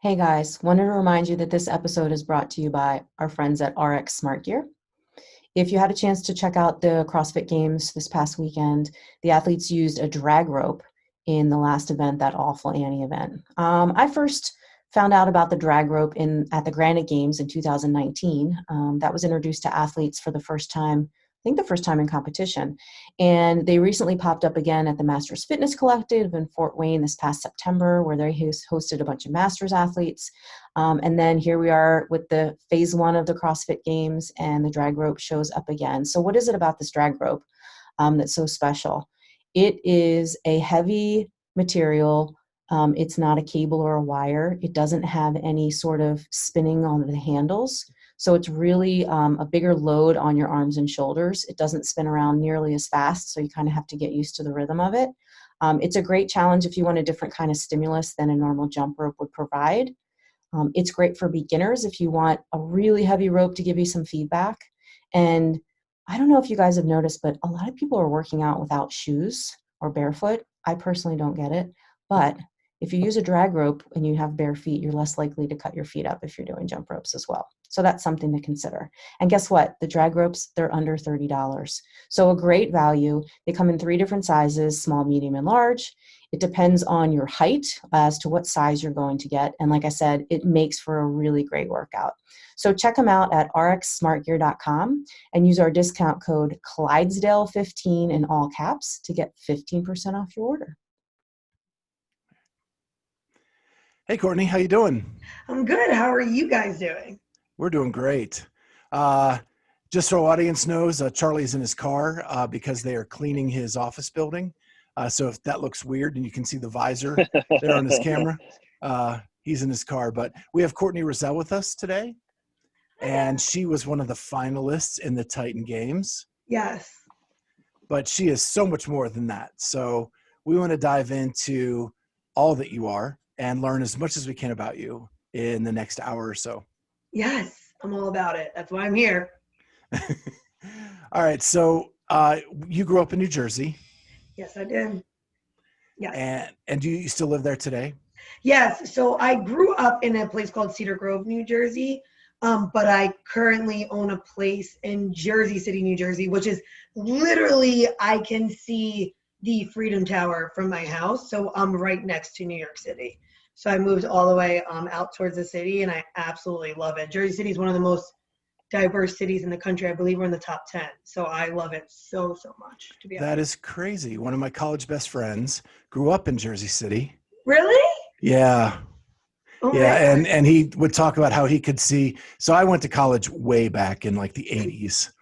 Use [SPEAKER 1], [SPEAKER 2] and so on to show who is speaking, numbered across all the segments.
[SPEAKER 1] Hey guys, wanted to remind you that this episode is brought to you by our friends at RX Smart Gear. If you had a chance to check out the CrossFit Games this past weekend, the athletes used a drag rope in the last event, that Awful Annie event. I first found out about the drag rope at the Granite Games in 2019. That was introduced to athletes for the first time, I think the first time in competition. And they recently popped up again at the Masters Fitness Collective in Fort Wayne this past September, where they hosted a bunch of Masters athletes. And then here we are with the phase one of the CrossFit Games, and the drag rope shows up again. So what is it about this drag rope that's so special? It is a heavy material. It's not a cable or a wire. It doesn't have any sort of spinning on the handles. So it's really a bigger load on your arms and shoulders. It doesn't spin around nearly as fast, so you kind of have to get used to the rhythm of it. It's a great challenge if you want a different kind of stimulus than a normal jump rope would provide. It's great for beginners if you want a really heavy rope to give you some feedback. And I don't know if you guys have noticed, but a lot of people are working out without shoes or barefoot. I personally don't get it, but if you use a drag rope and you have bare feet, you're less likely to cut your feet up if you're doing jump ropes as well. So that's something to consider. And guess what? The drag ropes, they're under $30. So a great value. They come in 3 different sizes, small, medium, and large. It depends on your height as to what size you're going to get. And like I said, it makes for a really great workout. So check them out at rxsmartgear.com and use our discount code Clydesdale15 in all caps to get 15% off your order.
[SPEAKER 2] Hey, Courtney, how you doing?
[SPEAKER 3] I'm good. How are you guys doing?
[SPEAKER 2] We're doing great. Just so our audience knows, Charlie's in his car because they are cleaning his office building. So if that looks weird and you can see the visor there on his camera, he's in his car. But we have Courtney Roselle with us today, and she was one of the finalists in the Titan Games.
[SPEAKER 3] Yes.
[SPEAKER 2] But she is so much more than that. So we want to dive into all that you are and learn as much as we can about you in the next hour or so.
[SPEAKER 3] Yes, I'm all about it. That's why I'm here.
[SPEAKER 2] All right. So you grew up in New Jersey.
[SPEAKER 3] Yes, I did. Yes.
[SPEAKER 2] And do you still live there today?
[SPEAKER 3] Yes. So I grew up in a place called Cedar Grove, New Jersey. But I currently own a place in Jersey City, New Jersey, which is literally, I can see the Freedom Tower from my house. So I'm right next to New York City. So I moved all the way out towards the city, and I absolutely love it. Jersey City is one of the most diverse cities in the country. I believe we're in the top 10. So I love it so, so much, to be honest.
[SPEAKER 2] That is crazy. One of my college best friends grew up in Jersey City.
[SPEAKER 3] Really?
[SPEAKER 2] Yeah.
[SPEAKER 3] Oh,
[SPEAKER 2] yeah. And he would talk about how he could see. So I went to college way back in like the 80s.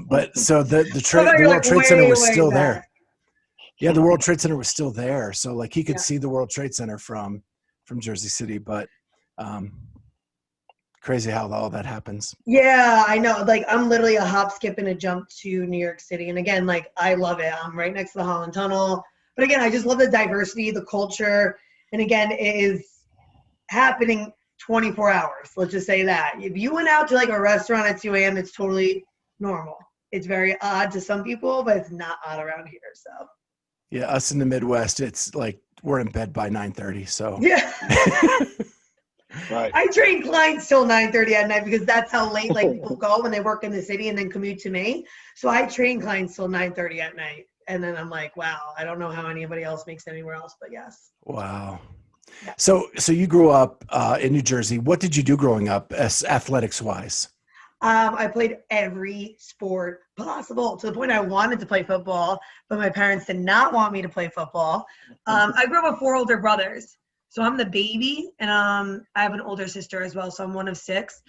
[SPEAKER 2] But so the World Trade Center was still there. Yeah, the World Trade Center was still there. So like he could see the World Trade Center from Jersey City, but crazy how all that happens.
[SPEAKER 3] Yeah, I know. Like I'm literally a hop, skip, and a jump to New York City. And again, like I love it. I'm right next to the Holland Tunnel. But again, I just love the diversity, the culture. And again, it is happening 24 hours. Let's just say that. If you went out to like a restaurant at 2 a.m., it's totally normal. It's very odd to some people, but it's not odd around here. So.
[SPEAKER 2] Yeah, us in the Midwest, it's like we're in bed by 9:30. So
[SPEAKER 3] yeah,
[SPEAKER 4] right.
[SPEAKER 3] I train clients till 9:30 at night because that's how late like people go when they work in the city and then commute to me. So I train clients till 9:30 at night, and then I'm like, wow, I don't know how anybody else makes it anywhere else, but yes.
[SPEAKER 2] Wow.
[SPEAKER 3] Yeah.
[SPEAKER 2] So you grew up in New Jersey. What did you do growing up, as athletics wise?
[SPEAKER 3] I played every sport possible to the point I wanted to play football, but my parents did not want me to play football. I grew up with 4 older brothers. So I'm the baby, and I have an older sister as well, so I'm one of 6.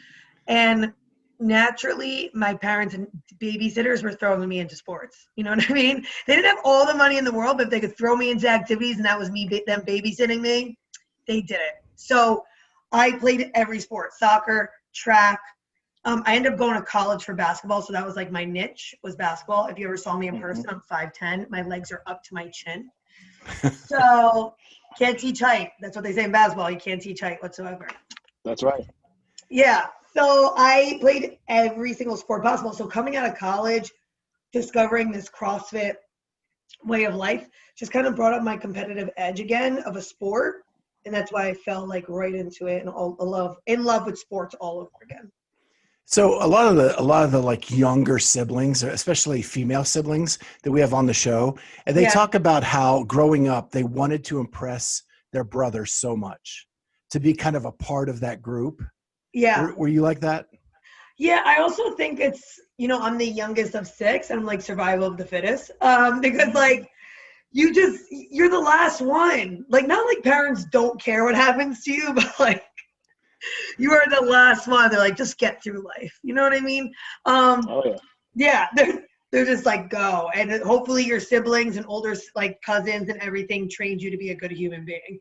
[SPEAKER 3] And naturally, my parents and babysitters were throwing me into sports. You know what I mean? They didn't have all the money in the world, but if they could throw me into activities and that was them babysitting me, they did it. So I played every sport, soccer, track. I ended up going to college for basketball, so that was like my niche was basketball. If you ever saw me in person, I'm 5'10". My legs are up to my chin. So can't teach height. That's what they say in basketball. You can't teach height whatsoever.
[SPEAKER 4] That's right.
[SPEAKER 3] Yeah. So I played every single sport possible. So coming out of college, discovering this CrossFit way of life just kind of brought up my competitive edge again of a sport. And that's why I fell like right into it and in love with sports all over again.
[SPEAKER 2] So a lot of the like younger siblings, especially female siblings that we have on the show, and they talk about how growing up they wanted to impress their brothers so much, to be kind of a part of that group.
[SPEAKER 3] Yeah.
[SPEAKER 2] Were you like that?
[SPEAKER 3] Yeah, I also think it's, I'm the youngest of 6. I'm like survival of the fittest. Because like you're the last one. Like, not like parents don't care what happens to you, but like you are the last one. They're like, just get through life. You know what I mean?
[SPEAKER 4] Oh yeah.
[SPEAKER 3] Yeah, they're just like, go. And hopefully your siblings and older like cousins and everything trained you to be a good human being.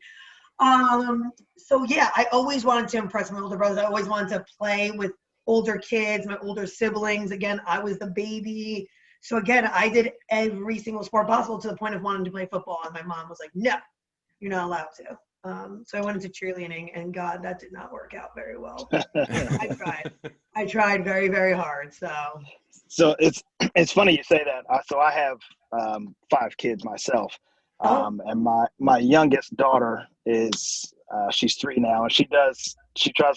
[SPEAKER 3] So yeah, I always wanted to impress my older brothers. I always wanted to play with older kids, my older siblings. Again, I was the baby. So again, I did every single sport possible to the point of wanting to play football. And my mom was like, no, you're not allowed to. So I went into cheerleading, and God, that did not work out very well. I tried very, very hard.
[SPEAKER 4] So it's funny you say that. So I have 5 kids myself. And my youngest daughter is she's 3 now, and she tries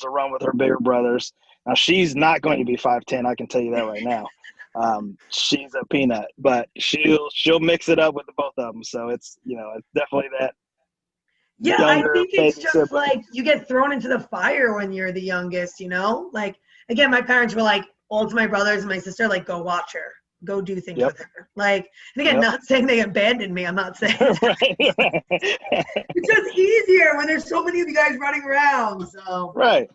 [SPEAKER 4] to run with her bigger brothers. Now she's not going to be 5'10", I can tell you that right now. She's a peanut, but she'll mix it up with the both of them. So it's it's definitely that.
[SPEAKER 3] Yeah, I think it's just like you get thrown into the fire when you're the youngest. Like, again, my parents were like, all to my brothers and my sister, like, go watch her. Go do things with her. Like, and again, not saying they abandoned me. I'm not saying it's just easier when there's so many of you guys running around. So
[SPEAKER 4] right.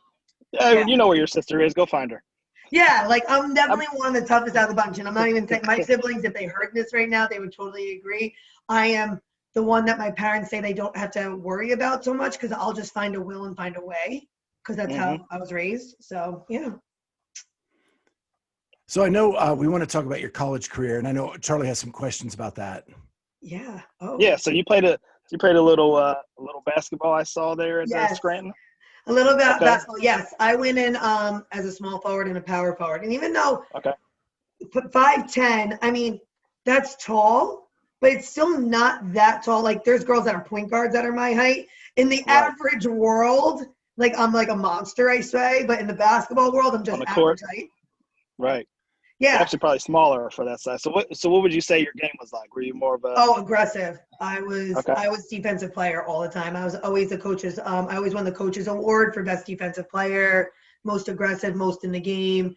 [SPEAKER 4] Yeah, you know where your sister is. Go find her.
[SPEAKER 3] Yeah, like I'm definitely one of the toughest out of the bunch. And I'm not even saying my siblings, if they heard this right now, they would totally agree. I am the one that my parents say they don't have to worry about so much because I'll just find a will and find a way because that's how I was raised. So, yeah.
[SPEAKER 2] So I know we want to talk about your college career, and I know Charlie has some questions about that.
[SPEAKER 3] Yeah. Oh.
[SPEAKER 4] Yeah. So you played a little basketball I saw there at Scranton.
[SPEAKER 3] A little bit of basketball. Yes, I went in as a small forward and a power forward, and even though 5'10", I mean that's tall, but it's still not that tall. Like there's girls that are point guards that are my height. In the average world, like I'm like a monster, I say, but in the basketball world, I'm just average height.
[SPEAKER 4] Right.
[SPEAKER 3] Yeah.
[SPEAKER 4] Actually, probably smaller for that size. So what would you say your game was like? Were you more of a
[SPEAKER 3] aggressive? I was defensive player all the time. I was always the coaches. I always won the coaches award for best defensive player, most aggressive, most in the game.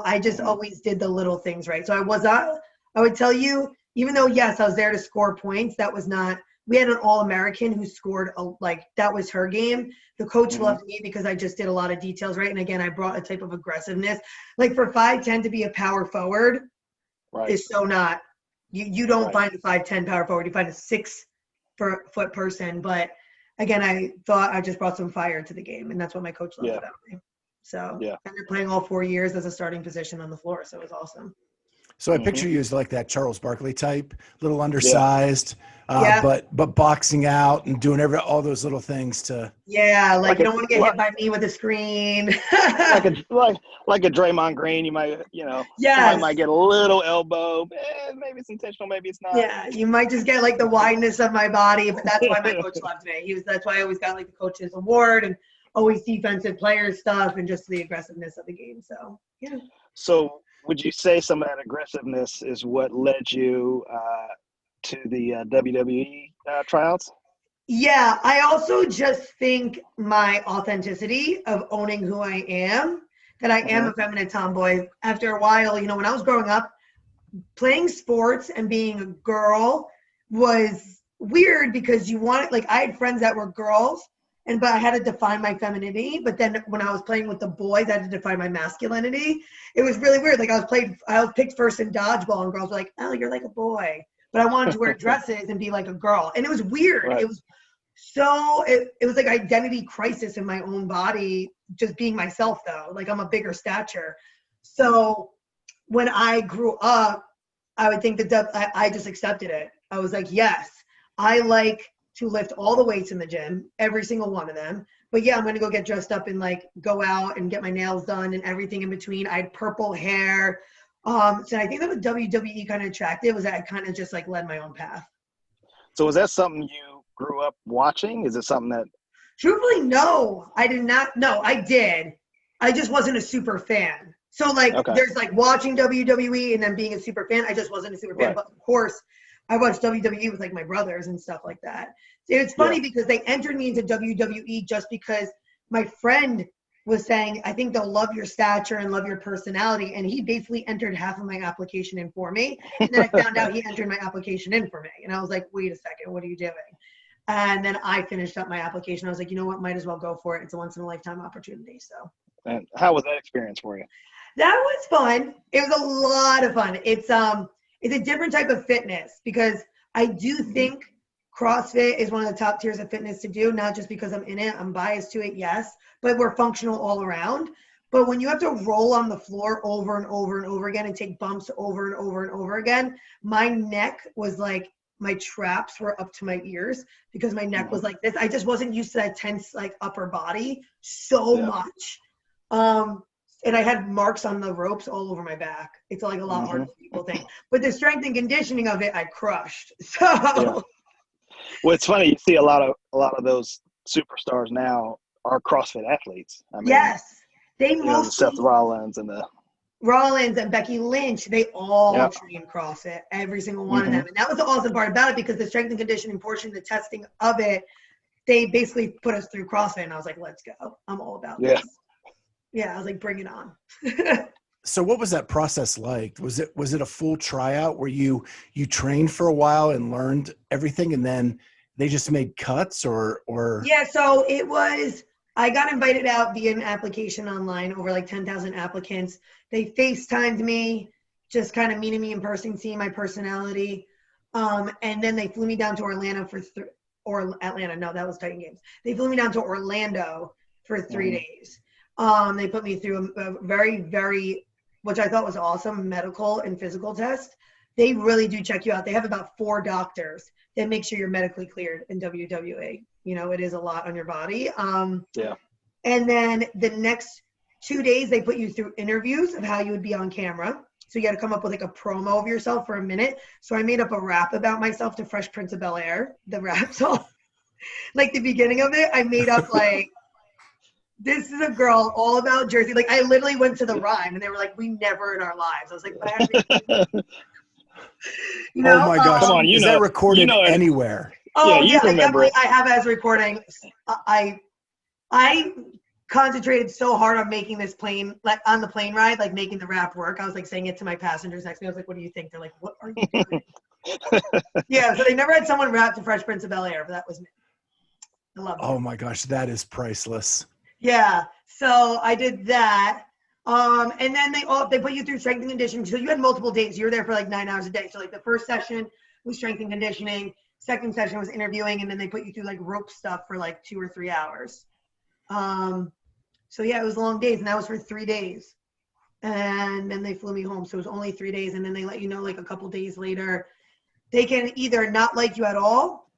[SPEAKER 3] I just always did the little things right. So I would tell you, even though yes, I was there to score points. That was not. We had an All-American who scored that was her game. The coach loved me because I just did a lot of details right. And again, I brought a type of aggressiveness. Like for 5'10" to be a power forward is so not. You don't find a 5'10" power forward. You find a 6-foot person. But again, I thought I just brought some fire to the game, and that's what my coach loved about me. So I ended up playing all 4 years as a starting position on the floor. So it was awesome.
[SPEAKER 2] So I picture you as like that Charles Barkley type, little undersized, but boxing out and doing all those little things to.
[SPEAKER 3] Yeah, like you don't want to get hit by me with a screen.
[SPEAKER 4] like a Draymond Green, you might, somebody might get a little elbow. Maybe it's intentional, maybe it's not.
[SPEAKER 3] Yeah, you might just get like the wideness of my body, but that's why my coach loved me. That's why I always got like the coach's award and always defensive player stuff and just the aggressiveness of the game. So yeah.
[SPEAKER 4] So would you say some of that aggressiveness is what led you to the WWE tryouts?
[SPEAKER 3] Yeah, I also just think my authenticity of owning who I am, that I am a feminine tomboy. After a while, when I was growing up, playing sports and being a girl was weird because I had friends that were girls, but I had to define my femininity. But then when I was playing with the boys, I had to define my masculinity. It was really weird. Like I was picked first in dodgeball, and girls were like, "Oh, you're like a boy." But I wanted to wear dresses and be like a girl, and it was weird. Right. It was it was like identity crisis in my own body, just being myself though. Like I'm a bigger stature, so when I grew up, I would think that I just accepted it. I was like, yes, I like to lift all the weights in the gym, every single one of them. But yeah, I'm going to go get dressed up and like go out and get my nails done and everything in between. I had purple hair. So I think that was WWE kind of attractive was that I kind of just like led my own path.
[SPEAKER 4] So was that something you grew up watching? Is it something that
[SPEAKER 3] Truthfully, no, I did not. No, I did. I just wasn't a super fan. So like, there's like watching WWE and then being a super fan. I just wasn't a super fan.
[SPEAKER 4] Right.
[SPEAKER 3] But of course, I watched WWE with like my brothers and stuff like that. It's funny because they entered me into WWE just because my friend was saying, I think they'll love your stature and love your personality. And he basically entered half of my application in for me. And then I found out he entered my application in for me. And I was like, wait a second, what are you doing? And then I finished up my application. I was like, you know what, might as well go for it. It's a once in a lifetime opportunity. So.
[SPEAKER 4] And how was that experience for you?
[SPEAKER 3] That was fun. It was a lot of fun. It's a different type of fitness because I do think CrossFit is one of the top tiers of fitness to do, not just because I'm in it. I'm biased to it, yes, but we're functional all around. But when you have to roll on the floor over and over and over again and take bumps over and over and over again, my neck was like, my traps were up to my ears because my neck was like this. I just wasn't used to that tense, like upper body so much. And I had marks on the ropes all over my back. It's like a lot harder than people think. But the strength and conditioning of it, I crushed. So
[SPEAKER 4] well, it's funny, you see a lot of those superstars now are CrossFit athletes. I mean,
[SPEAKER 3] yes, they mostly
[SPEAKER 4] Seth Rollins and
[SPEAKER 3] Becky Lynch, they all train CrossFit, every single one of them. And that was the awesome part about it because the strength and conditioning portion, the testing of it, they basically put us through CrossFit. And I was like, let's go. I'm all about this. Yeah, I was like, bring it on.
[SPEAKER 2] So what was that process like? Was it a full tryout where you trained for a while and learned everything and then they just made cuts or?
[SPEAKER 3] Yeah, so it was, I got invited out via an application online, over like 10,000 applicants. They FaceTimed me, just kind of meeting me in person, seeing my personality. And then they flew me down to Orlando or Atlanta. No, that was Titan Games. They flew me down to Orlando for 3 days. They put me through a very, very, which I thought was awesome, medical and physical test. They really do check you out. They have about 4 doctors that make sure you're medically cleared in WWE. You know, it is a lot on your body. And then the next 2 days, they put you through interviews of how you would be on camera. So you got to come up with like a promo of yourself for a minute. So I made up a rap about myself to Fresh Prince of Bel-Air. The rap song, like the beginning of it, I made up like, this is a girl all about Jersey. Like I literally went to the rhyme and they were like, we never in our lives. I was like, you know?
[SPEAKER 2] Oh my gosh.
[SPEAKER 4] Come on,
[SPEAKER 2] is that recorded anywhere?
[SPEAKER 3] Oh
[SPEAKER 4] yeah, you remember
[SPEAKER 3] I have as recording. I concentrated so hard on making this plane, like on the plane ride, like making the rap work. I was like saying it to my passengers next to me. I was like, what do you think? They're like, what are you doing? Yeah, so they never had someone rap to Fresh Prince of Bel-Air, but that was me. I love it.
[SPEAKER 2] Oh my gosh, that is priceless.
[SPEAKER 3] Yeah, so I did that. And then they put you through strength and conditioning. So you had multiple days. You were there for like 9 hours a day. So like the first session was strength and conditioning. Second session was interviewing. And then they put you through like rope stuff for like 2 or 3 hours. So yeah, it was long days. And that was for 3 days. And then they flew me home. So it was only 3 days. And then they let you know like a couple days later, they can either not like you at all,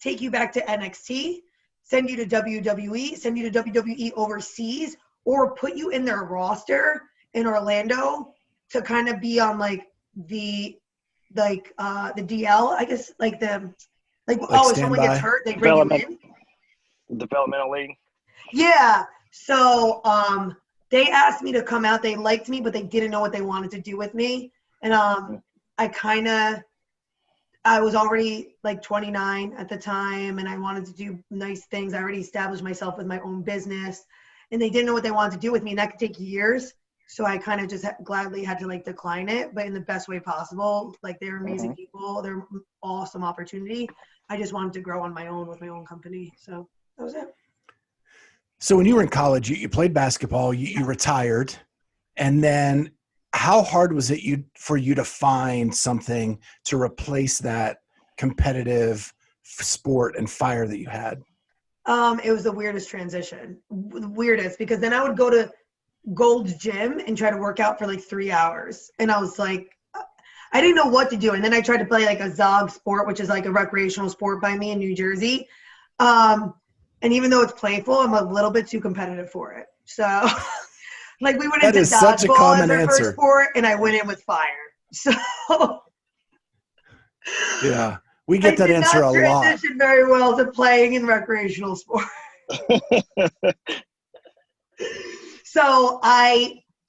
[SPEAKER 3] take you back to NXT, send you to WWE, send you to WWE overseas, or put you in their roster in Orlando to kind of be on like the DL, I guess, if someone gets hurt, they bring you in.
[SPEAKER 4] Developmental league.
[SPEAKER 3] Yeah. So they asked me to come out. They liked me, but they didn't know what they wanted to do with me. And I was already like 29 at the time and I wanted to do nice things. I already established myself with my own business and they didn't know what they wanted to do with me. And that could take years. So I kind of just gladly had to like decline it, but in the best way possible. Like they're amazing people. They're awesome opportunity. I just wanted to grow on my own with my own company. So that was it.
[SPEAKER 2] So when you were in college, you played basketball, you retired, and then how hard was it for you to find something to replace that competitive sport and fire that you had?
[SPEAKER 3] It was the weirdest transition. The weirdest, because then I would go to Gold's Gym and try to work out for like 3 hours. And I was like, I didn't know what to do. And then I tried to play like a Zog sport, which is like a recreational sport by me in New Jersey. And even though it's playful, I'm a little bit too competitive for it. So like we went into dodgeball as our first sport and I went in with fire. So
[SPEAKER 2] yeah, we get that answer a lot.
[SPEAKER 3] I transitioned very well to playing in recreational sport. So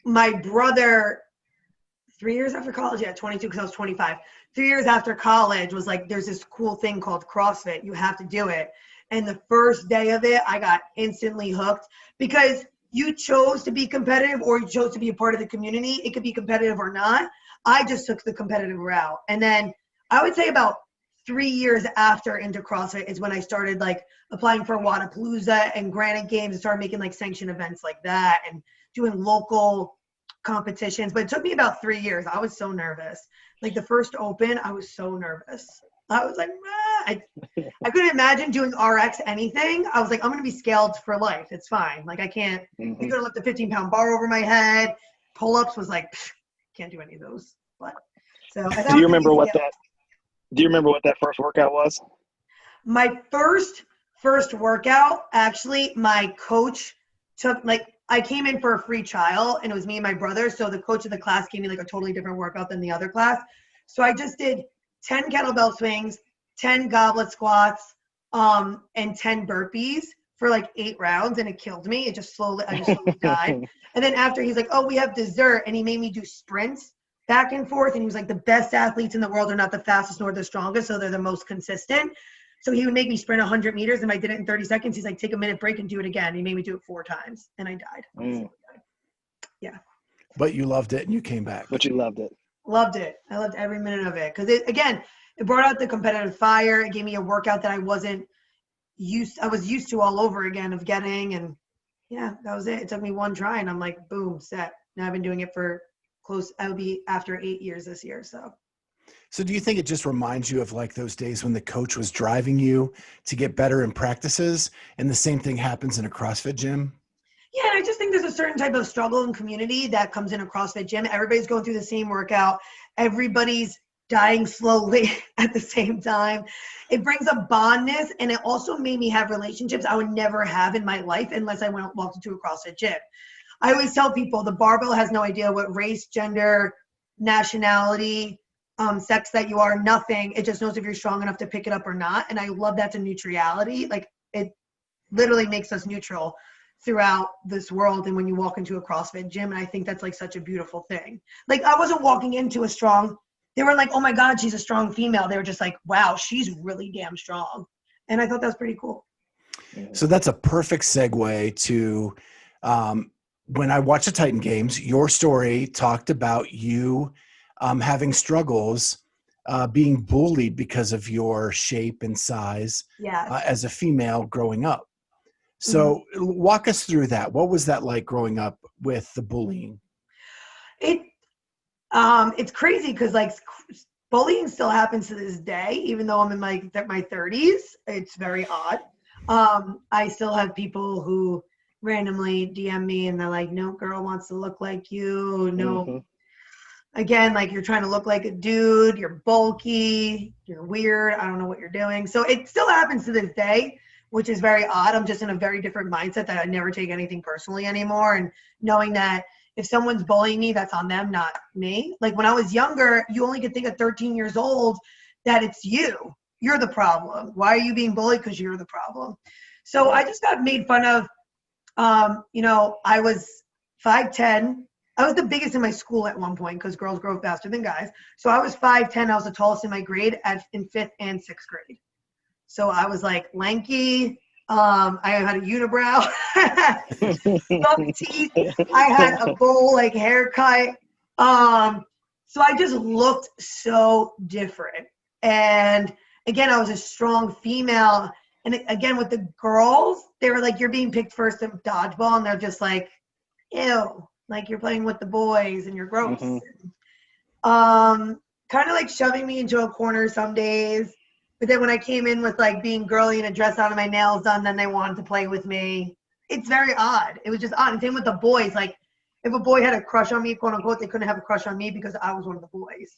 [SPEAKER 3] my brother, 3 years after college, 22 because I was 25. 3 years after college was like, there's this cool thing called CrossFit. You have to do it. And the first day of it, I got instantly hooked because you chose to be competitive or you chose to be a part of the community. It could be competitive or not. I just took the competitive route. And then I would say about 3 years after into CrossFit is when I started like applying for Wadapalooza and Granite Games and started making like sanctioned events like that and doing local competitions. But it took me about 3 years. I was so nervous. Like the first open, I was so nervous. I was like, I couldn't imagine doing RX anything. I was like, I'm going to be scaled for life. It's fine. Like I can't, you could have left a 15-pound bar over my head. Pull-ups was like, can't do any of those. But so
[SPEAKER 4] do you remember what that first workout was?
[SPEAKER 3] My first workout, actually, my coach took, like, I came in for a free trial, and it was me and my brother, so the coach of the class gave me, like, a totally different workout than the other class. So I just did 10 kettlebell swings, 10 goblet squats, and 10 burpees for, like, 8 rounds, and it killed me. I just slowly died. And then after, he's like, oh, we have dessert, and he made me do sprints back and forth, and he was like, the best athletes in the world are not the fastest nor the strongest, so they're the most consistent. So he would make me sprint 100 meters, and if I did it in 30 seconds, he's like, take a minute break and do it again. He made me do it 4 times, and I died. Yeah.
[SPEAKER 2] But you loved it, and you came back.
[SPEAKER 4] But you loved it.
[SPEAKER 3] Loved it. I loved every minute of it. Because, it brought out the competitive fire. It gave me a workout that I was used to all over again of getting, and, yeah, that was it. It took me one try, and I'm like, boom, set. Now I've been doing it for I'll be after 8 years this year, so.
[SPEAKER 2] So do you think it just reminds you of like those days when the coach was driving you to get better in practices and the same thing happens in a CrossFit gym?
[SPEAKER 3] Yeah, and I just think there's a certain type of struggle and community that comes in a CrossFit gym. Everybody's going through the same workout. Everybody's dying slowly at the same time. It brings a bondness, and it also made me have relationships I would never have in my life unless I walked into a CrossFit gym. I always tell people the barbell has no idea what race, gender, nationality, sex that you are, nothing. It just knows if you're strong enough to pick it up or not. And I love that to neutrality. Like it literally makes us neutral throughout this world. And when you walk into a CrossFit gym, and I think that's like such a beautiful thing. Like I wasn't walking into they were like, oh my God, she's a strong female. They were just like, wow, she's really damn strong. And I thought that was pretty cool.
[SPEAKER 2] So that's a perfect segue to, when I watched the Titan Games, your story talked about you having struggles, being bullied because of your shape and size as a female growing up. So walk us through that. What was that like growing up with the bullying?
[SPEAKER 3] It's crazy because like bullying still happens to this day, even though I'm in my 30s. It's very odd. I still have people who randomly DM me and they're like, no girl wants to look like you. No. Again, like you're trying to look like a dude, you're bulky, you're weird, I don't know what you're doing. So it still happens to this day, which is very odd. I'm just in a very different mindset that I never take anything personally anymore. And knowing that if someone's bullying me, that's on them, not me. Like when I was younger, you only could think at 13 years old that it's you. You're the problem. Why are you being bullied? Because you're the problem. So I just got made fun of. I was 5'10". I was the biggest in my school at one point because girls grow faster than guys. So I was 5'10". I was the tallest in my grade in 5th and 6th grade. So I was like lanky. I had a unibrow, buck teeth. I had a bowl like haircut. So I just looked so different. And again, I was a strong female. And again, with the girls, they were like, you're being picked first at dodgeball. And they're just like, ew, like you're playing with the boys and you're gross. Kind of like shoving me into a corner some days. But then when I came in with like being girly and a dress on and my nails done, then they wanted to play with me. It's very odd. It was just odd. And same with the boys. Like if a boy had a crush on me, quote unquote, they couldn't have a crush on me because I was one of the boys.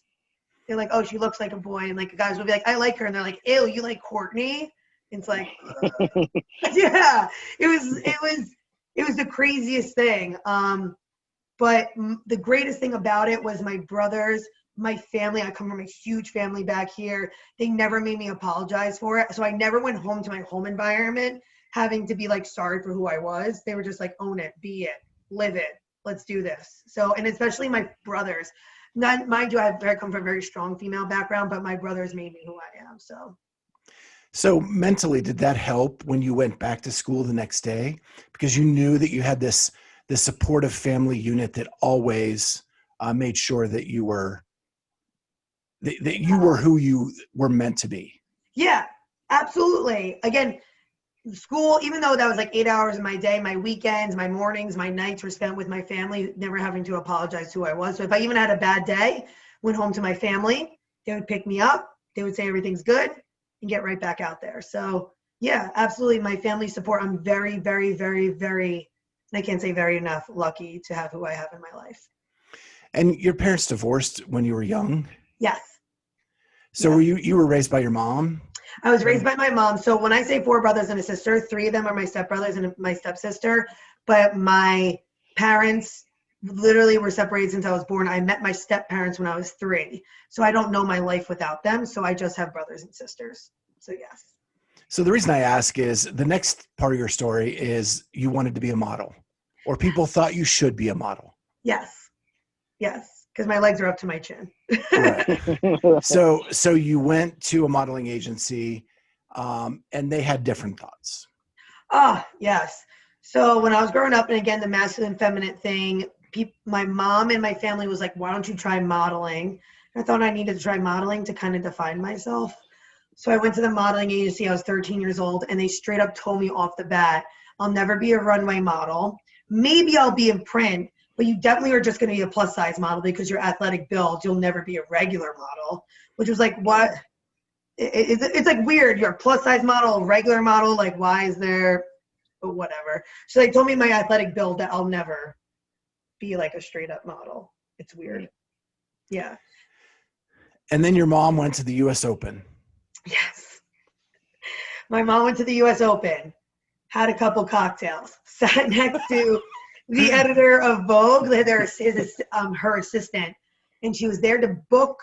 [SPEAKER 3] They're like, oh, she looks like a boy. And like the guys would be like, I like her. And they're like, ew, you like Courtney? It's like, yeah, it was the craziest thing. But the greatest thing about it was my brothers, my family. I come from a huge family back here. They never made me apologize for it. So I never went home to my home environment having to be like sorry for who I was. They were just like, own it, be it, live it, let's do this. So, and especially my brothers. Not mind you, I come from a very strong female background, but my brothers made me who I am.
[SPEAKER 2] So mentally, did that help when you went back to school the next day? Because you knew that you had this supportive family unit that always made sure that you were who you were meant to be.
[SPEAKER 3] Yeah, absolutely. Again, school, even though that was like 8 hours of my day, my weekends, my mornings, my nights were spent with my family, never having to apologize who I was. So if I even had a bad day, went home to my family, they would pick me up, they would say everything's good, and get right back out there. So yeah, absolutely. My family support, I'm very, very, very, very, and I can't say very enough, lucky to have who I have in my life.
[SPEAKER 2] And your parents divorced when you were young?
[SPEAKER 3] Yes.
[SPEAKER 2] So
[SPEAKER 3] Yeah.
[SPEAKER 2] you were raised by your mom?
[SPEAKER 3] I was raised by my mom. So when I say 4 brothers and a sister, 3 of them are my stepbrothers and my stepsister. But my parents literally were separated since I was born. I met my step-parents when I was 3. So I don't know my life without them. So I just have brothers and sisters. So yes.
[SPEAKER 2] So the reason I ask is the next part of your story is you wanted to be a model, or people thought you should be a model.
[SPEAKER 3] Yes. Yes. Because my legs are up to my chin.
[SPEAKER 2] Right. So you went to a modeling agency, and they had different thoughts.
[SPEAKER 3] Oh, yes. So when I was growing up, and again, the masculine feminine thing, my mom and my family was like, why don't you try modeling? I thought I needed to try modeling to kind of define myself. So I went to the modeling agency. I was 13 years old, and they straight up told me off the bat, I'll never be a runway model. Maybe I'll be in print, but you definitely are just going to be a plus size model because you're athletic build. You'll never be a regular model, which was like, what? It's like weird. You're a plus size model, regular model. Like, why is there, but whatever. So they told me my athletic build that I'll never be like a straight up model. It's weird. Yeah.
[SPEAKER 2] And then your mom went to the US Open.
[SPEAKER 3] Yes. My mom went to the US Open, had a couple cocktails, sat next to the editor of Vogue, her assistant, and she was there to book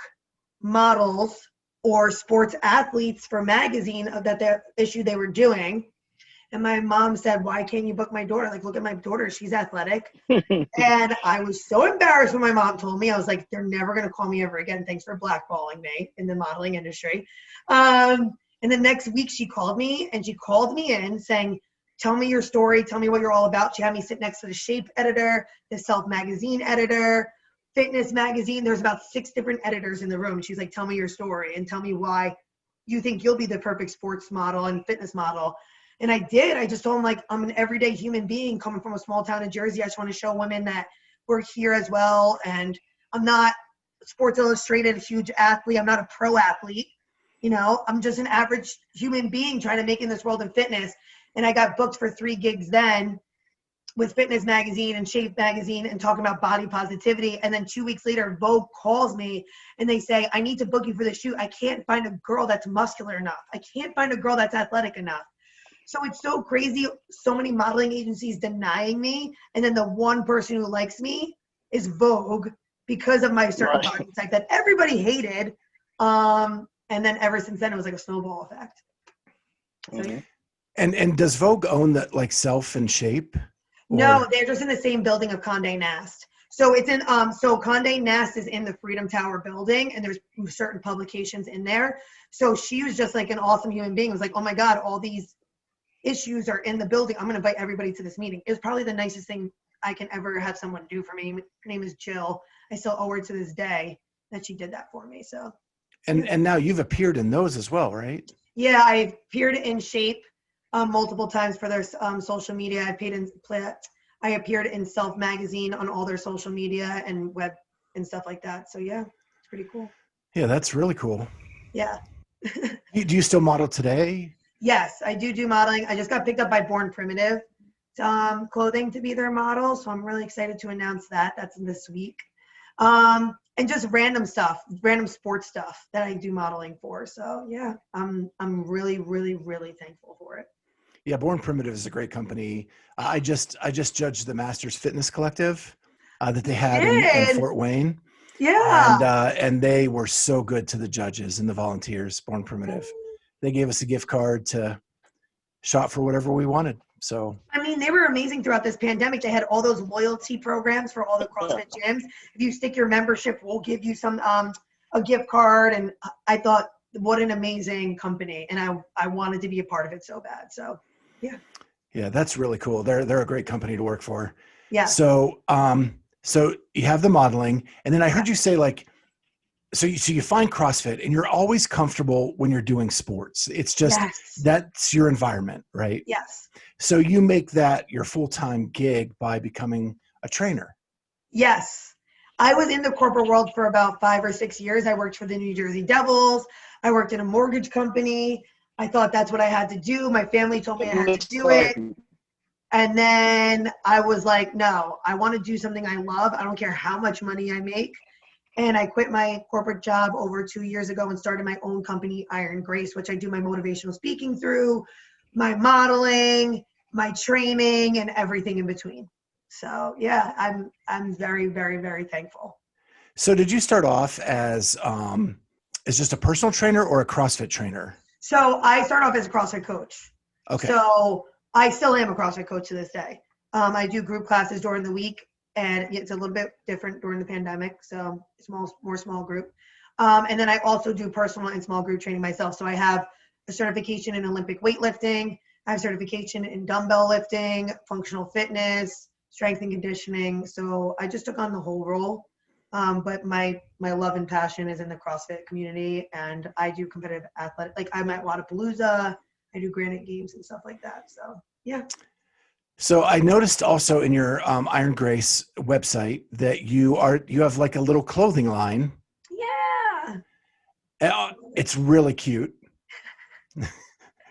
[SPEAKER 3] models or sports athletes for magazine that the issue they were doing. And my mom said, why can't you book my daughter? Like, look at my daughter. She's athletic. And I was so embarrassed when my mom told me. I was like, they're never going to call me ever again. Thanks for blackballing me in the modeling industry. And the next week she called me, and she called me in saying, tell me your story. Tell me what you're all about. She had me sit next to the Shape editor, the Self magazine editor, Fitness magazine. There's about 6 different editors in the room. She's like, tell me your story and tell me why you think you'll be the perfect sports model and fitness model. And I did. I just told them, like, I'm an everyday human being coming from a small town in Jersey. I just want to show women that we're here as well. And I'm not Sports Illustrated, a huge athlete. I'm not a pro athlete. You know, I'm just an average human being trying to make in this world of fitness. And I got booked for 3 gigs then with Fitness magazine and Shape magazine and talking about body positivity. And then 2 weeks later, Vogue calls me and they say, I need to book you for the shoot. I can't find a girl that's muscular enough. I can't find a girl that's athletic enough. So it's so crazy. So many modeling agencies denying me. And then the one person who likes me is Vogue because of my certain body type that everybody hated. And then ever since then, it was like a snowball effect. So, yeah.
[SPEAKER 2] And does Vogue own that, like, Self and Shape? Or?
[SPEAKER 3] No, they're just in the same building of Condé Nast. So it's in so Condé Nast is in the Freedom Tower building, and there's certain publications in there. So she was just like an awesome human being. It was like, oh my God, all these issues are in the building. I'm gonna invite everybody to this meeting. It was probably the nicest thing I can ever have someone do for me. Her name is Jill. I still owe her to this day that she did that for me. So
[SPEAKER 2] and now you've appeared in those as well, right?
[SPEAKER 3] Yeah, I appeared in Shape multiple times for their social media. I appeared in Self magazine on all their social media and web and stuff like that. So yeah, it's pretty cool.
[SPEAKER 2] Yeah, that's really cool.
[SPEAKER 3] Yeah.
[SPEAKER 2] Do you still model today?
[SPEAKER 3] Yes, I do modeling. I just got picked up by Born Primitive clothing to be their model. So I'm really excited to announce that. That's this week. And just random stuff, random sports stuff that I do modeling for. So yeah, I'm really, really, really thankful for it.
[SPEAKER 2] Yeah, Born Primitive is a great company. I just judged the Masters Fitness Collective that they had in Fort Wayne.
[SPEAKER 3] Yeah.
[SPEAKER 2] And they were so good to the judges and the volunteers, Born Primitive. They gave us a gift card to shop for whatever we wanted. So,
[SPEAKER 3] I mean, they were amazing throughout this pandemic. They had all those loyalty programs for all the CrossFit gyms. If you stick your membership, we'll give you some a gift card. And I thought, what an amazing company, and I wanted to be a part of it so bad. So,
[SPEAKER 2] yeah, that's really cool. They're a great company to work for.
[SPEAKER 3] Yeah.
[SPEAKER 2] So, so you have the modeling, and then I heard you say like, so you find CrossFit, and you're always comfortable when you're doing sports. It's just that's your environment, right?
[SPEAKER 3] Yes.
[SPEAKER 2] So you make that your full-time gig by becoming a trainer.
[SPEAKER 3] Yes. I was in the corporate world for about 5 or 6 years. I worked for the New Jersey Devils. I worked in a mortgage company. I thought that's what I had to do. My family told me I had to do it. And then I was like, no, I want to do something I love. I don't care how much money I make. And I quit my corporate job over 2 years ago and started my own company, Iron Grace, which I do my motivational speaking through, my modeling, my training, and everything in between. So yeah, I'm very, very, very thankful.
[SPEAKER 2] So did you start off as just a personal trainer or a CrossFit trainer?
[SPEAKER 3] So I started off as a CrossFit coach.
[SPEAKER 2] Okay.
[SPEAKER 3] So I still am a CrossFit coach to this day. I do group classes during the week, and it's a little bit different during the pandemic. So more small group. And then I also do personal and small group training myself. So I have a certification in Olympic weightlifting. I have certification in dumbbell lifting, functional fitness, strength and conditioning. So I just took on the whole role. But my love and passion is in the CrossFit community, and I do competitive athletic. Like I'm at Wadapalooza, I do Granite Games and stuff like that. So yeah.
[SPEAKER 2] So I noticed also in your Iron Grace website that you have like a little clothing line.
[SPEAKER 3] Yeah.
[SPEAKER 2] It's really cute.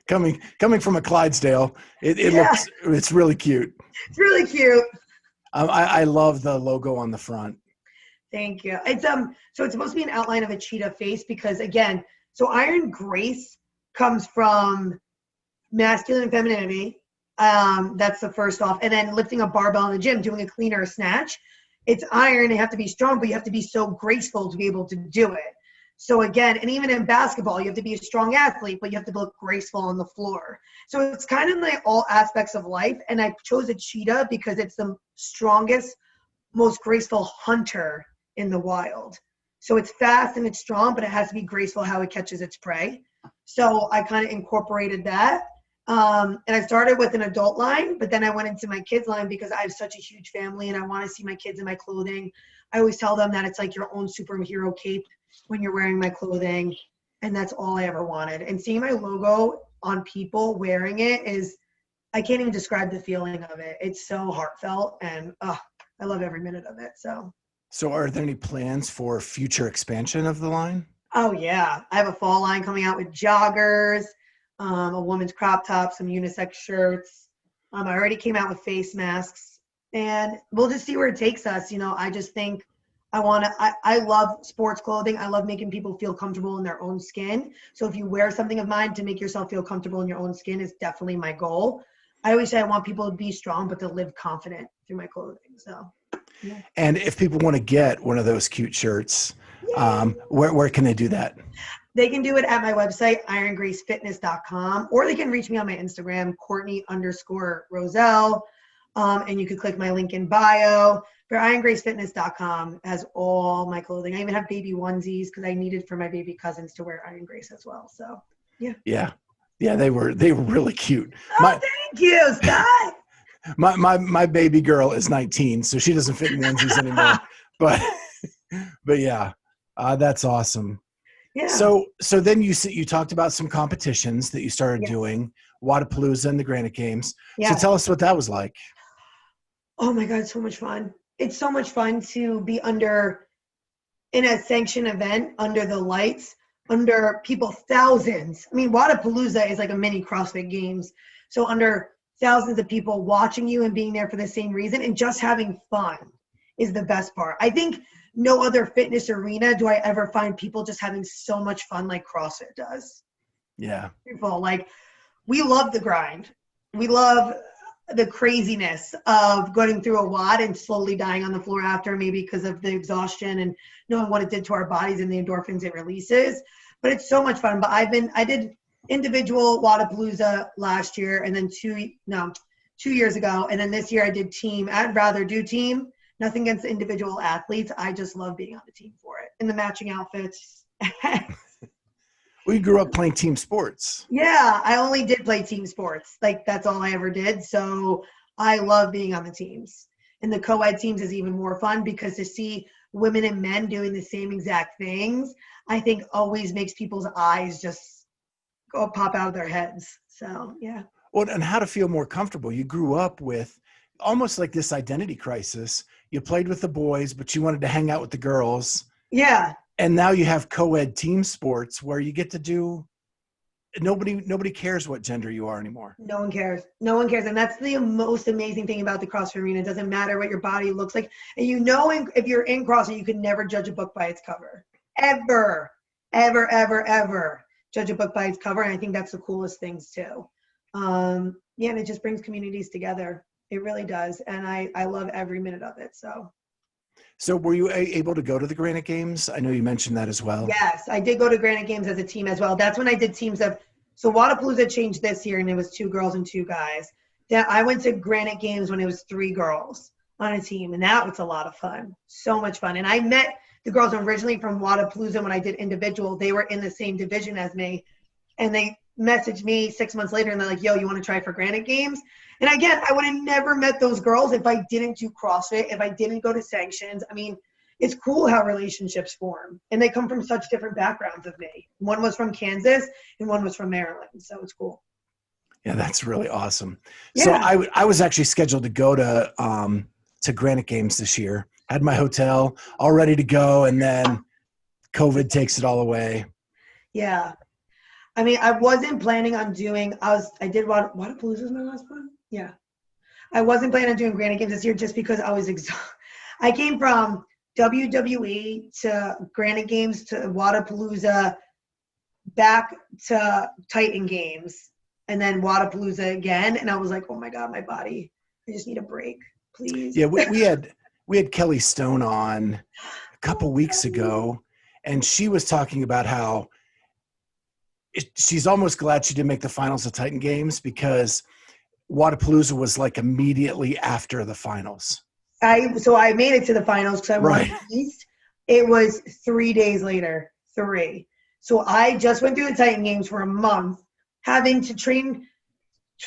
[SPEAKER 2] Coming from a Clydesdale, it's really cute.
[SPEAKER 3] It's really cute.
[SPEAKER 2] I love the logo on the front.
[SPEAKER 3] Thank you. It's so it's supposed to be an outline of a cheetah face because again, so Iron Grace comes from masculine and femininity. That's the first off, and then lifting a barbell in the gym, doing a clean or a snatch. It's iron. You have to be strong, but you have to be so graceful to be able to do it. So again, and even in basketball, you have to be a strong athlete, but you have to look graceful on the floor. So it's kind of like all aspects of life. And I chose a cheetah because it's the strongest, most graceful hunter in the wild. So it's fast and it's strong, but it has to be graceful how it catches its prey. So I kind of incorporated that. And I started with an adult line, but then I went into my kids line because I have such a huge family and I want to see my kids in my clothing. I always tell them that it's like your own superhero cape when you're wearing my clothing. And that's all I ever wanted. And seeing my logo on people wearing it I can't even describe the feeling of it. It's so heartfelt and I love every minute of it. So
[SPEAKER 2] are there any plans for future expansion of the line?
[SPEAKER 3] Oh yeah. I have a fall line coming out with joggers, a woman's crop top, some unisex shirts. I already came out with face masks and we'll just see where it takes us. You know, I just think I love sports clothing. I love making people feel comfortable in their own skin. So if you wear something of mine to make yourself feel comfortable in your own skin is definitely my goal. I always say I want people to be strong, but to live confident through my clothing. So, yeah.
[SPEAKER 2] And if people want to get one of those cute shirts, where can they do that?
[SPEAKER 3] They can do it at my website, irongracefitness.com, or they can reach me on my Instagram, Courtney_Roselle. And you can click my link in bio. For irongracefitness.com has all my clothing. I even have baby onesies because I needed for my baby cousins to wear Iron Grace as well. So, yeah.
[SPEAKER 2] Yeah, they were really cute.
[SPEAKER 3] Oh, thank you, Scott.
[SPEAKER 2] My baby girl is 19, so she doesn't fit in onesies anymore. but yeah, that's awesome.
[SPEAKER 3] Yeah.
[SPEAKER 2] So then you talked about some competitions that you started doing, Wadapalooza and the Granite Games.
[SPEAKER 3] Yeah.
[SPEAKER 2] So tell us what that was like.
[SPEAKER 3] Oh my God, so much fun. It's so much fun to be in a sanctioned event, under the lights, under people, thousands. I mean, Wadapalooza is like a mini CrossFit Games. So under thousands of people watching you and being there for the same reason and just having fun is the best part. I think no other fitness arena do I ever find people just having so much fun like CrossFit does.
[SPEAKER 2] Yeah.
[SPEAKER 3] People, like, we love the grind. We love the craziness of going through a WOD and slowly dying on the floor after, maybe because of the exhaustion and knowing what it did to our bodies and the endorphins it releases. But it's so much fun. But I did individual Wadapalooza last year, and then 2 years ago. And then this year I did team. I'd rather do team. Nothing against individual athletes. I just love being on the team for it. And the matching outfits.
[SPEAKER 2] We grew up playing team sports.
[SPEAKER 3] Yeah, I only did play team sports. Like, that's all I ever did. So I love being on the teams. And the co-ed teams is even more fun because to see women and men doing the same exact things, I think always makes people's eyes just go pop out of their heads. So, yeah.
[SPEAKER 2] Well, and how to feel more comfortable. You grew up with almost like this identity crisis. You played with the boys, but you wanted to hang out with the girls.
[SPEAKER 3] Yeah.
[SPEAKER 2] And now you have co-ed team sports where you get to do, nobody cares what gender you are anymore.
[SPEAKER 3] No one cares. No one cares. And that's the most amazing thing about the CrossFit arena. It doesn't matter what your body looks like. And if you're in CrossFit, you can never judge a book by its cover. Ever, ever, ever, ever judge a book by its cover. And I think that's the coolest things too. And it just brings communities together. It really does. And I love every minute of it.
[SPEAKER 2] So were you able to go to the Granite Games? I know you mentioned that as well.
[SPEAKER 3] Yes, I did go to Granite Games as a team as well. That's when I did teams of, so Wadapalooza changed this year and it was 2 girls and 2 guys. I went to Granite Games when it was 3 girls on a team, and that was a lot of fun. So much fun. And I met the girls originally from Wadapalooza when I did individual. They were in the same division as me, and they messaged me 6 months later and they're like, yo, you want to try for Granite Games? And again, I would have never met those girls if I didn't do CrossFit, if I didn't go to sanctions. I mean, it's cool how relationships form, and they come from such different backgrounds of me. One was from Kansas and one was from Maryland. So it's cool.
[SPEAKER 2] Yeah, that's really awesome.
[SPEAKER 3] Yeah.
[SPEAKER 2] So I was actually scheduled to go to Granite Games this year. Had my hotel all ready to go, and then COVID takes it all away.
[SPEAKER 3] Yeah. I mean, I wasn't planning on doing, I did Wadapalooza was my last one? Yeah. I wasn't planning on doing Granite Games this year just because I was exhausted. I came from WWE to Granite Games to Wadapalooza, back to Titan Games, and then Wadapalooza again. And I was like, oh my God, my body, I just need a break, please.
[SPEAKER 2] Yeah, we had Kelly Stone on a couple weeks ago, and she was talking about how she's almost glad she didn't make the finals of Titan Games because Wadapalooza was like immediately after the finals.
[SPEAKER 3] So I made it to the finals because I won the East. It was 3 days later, 3. So I just went through the Titan Games for a month, having to train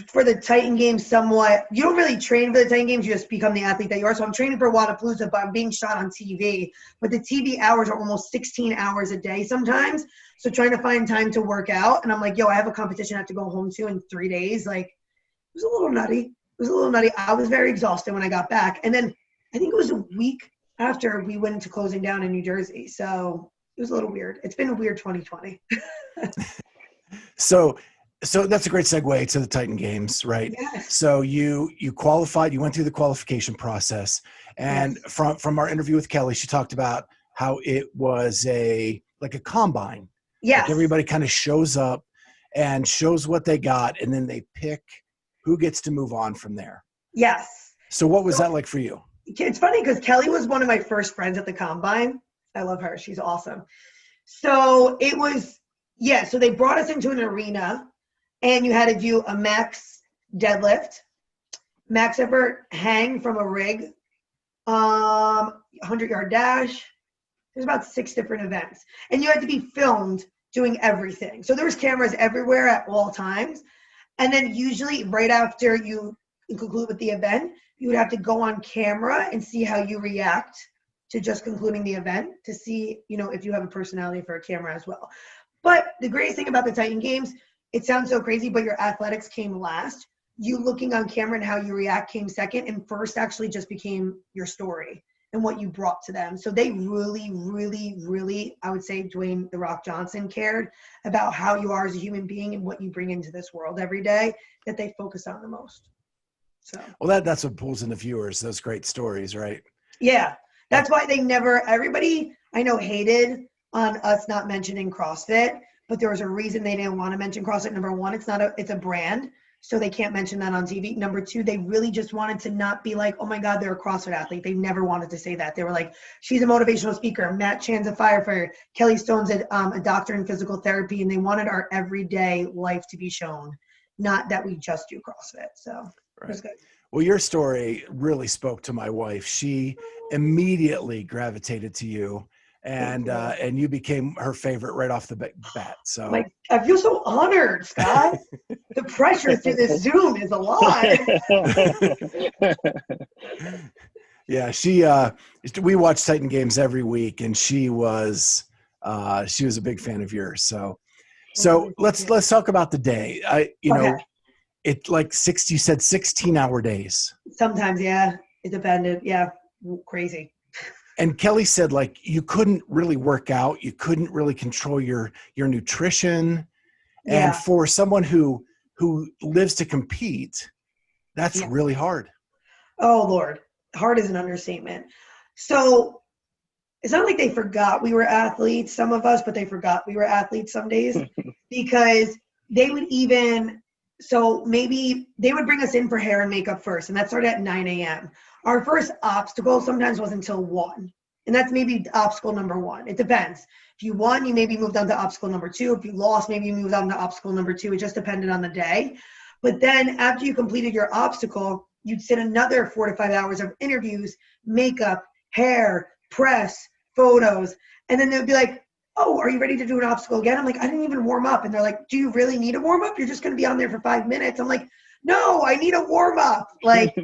[SPEAKER 3] for the Titan Games somewhat. You don't really train for the Titan Games, you just become the athlete that you are. So I'm training for Wadapalooza, but I'm being shot on TV. But the TV hours are almost 16 hours a day sometimes. So trying to find time to work out. And I'm like, yo, I have a competition I have to go home to in 3 days. Like, it was a little nutty. I was very exhausted when I got back. And then I think it was a week after we went into closing down in New Jersey. So it was a little weird. It's been a weird 2020.
[SPEAKER 2] So that's a great segue to the Titan Games, right?
[SPEAKER 3] Yes.
[SPEAKER 2] So you qualified, you went through the qualification process, and
[SPEAKER 3] yes.
[SPEAKER 2] from our interview with Kelly, she talked about how it was like a combine.
[SPEAKER 3] Yes.
[SPEAKER 2] Like everybody kind of shows up and shows what they got, and then they pick who gets to move on from there.
[SPEAKER 3] Yes.
[SPEAKER 2] So what was that like for you?
[SPEAKER 3] It's funny because Kelly was one of my first friends at the combine. I love her. She's awesome. So it was, so they brought us into an arena, and you had to do a max deadlift, max effort hang from a rig, 100-yard dash. There's about 6 different events. And you had to be filmed doing everything. So there was cameras everywhere at all times. And then usually right after you conclude with the event, you would have to go on camera and see how you react to just concluding the event to see, if you have a personality for a camera as well. But the greatest thing about the Titan Games, it sounds so crazy, but your athletics came last. You looking on camera and how you react came second, and first actually just became your story and what you brought to them. So they really, really, really, I would say Dwayne "The Rock" Johnson cared about how you are as a human being and what you bring into this world every day, that they focus on the most. So.
[SPEAKER 2] Well, that's what pulls in the viewers, those great stories, right?
[SPEAKER 3] Yeah. That's why everybody I know hated on us not mentioning CrossFit, but there was a reason they didn't want to mention CrossFit. Number one, it's a brand. so they can't mention that on TV. Number two, they really just wanted to not be like, oh my God, they're a CrossFit athlete. They never wanted to say that. They were like, she's a motivational speaker. Matt Chan's a firefighter. Kelly Stone's a doctor in physical therapy. And they wanted our everyday life to be shown, not that we just do CrossFit. So it was good.
[SPEAKER 2] Well, your story really spoke to my wife. She immediately gravitated to you, and you became her favorite right off the bat. So
[SPEAKER 3] like, I feel so honored, Scott. The pressure through this Zoom is a lot.
[SPEAKER 2] Yeah, we watch Titan games every week, and she was a big fan of yours. So let's talk about the day. It like you said 16-hour days.
[SPEAKER 3] Sometimes, yeah, it depended. Yeah, crazy.
[SPEAKER 2] And Kelly said, like, you couldn't really work out. You couldn't really control your nutrition.
[SPEAKER 3] Yeah.
[SPEAKER 2] And for someone who lives to compete, that's really hard.
[SPEAKER 3] Oh, Lord. Hard is an understatement. So it's not like they forgot we were athletes, some of us, but they forgot we were athletes some days because they would maybe they would bring us in for hair and makeup first, and that started at 9 a.m. Our first obstacle sometimes wasn't until 1, and that's maybe obstacle number 1. It depends. If you won, you maybe moved on to obstacle number 2. If you lost, maybe you moved on to obstacle number 2. It just depended on the day. But then after you completed your obstacle, you'd sit another 4 to 5 hours of interviews, makeup, hair, press, photos, and then they'd be like, oh, are you ready to do an obstacle again? I'm like, I didn't even warm up. And they're like, do you really need a warm up? You're just going to be on there for 5 minutes. I'm like, no, I need a warm up. Like,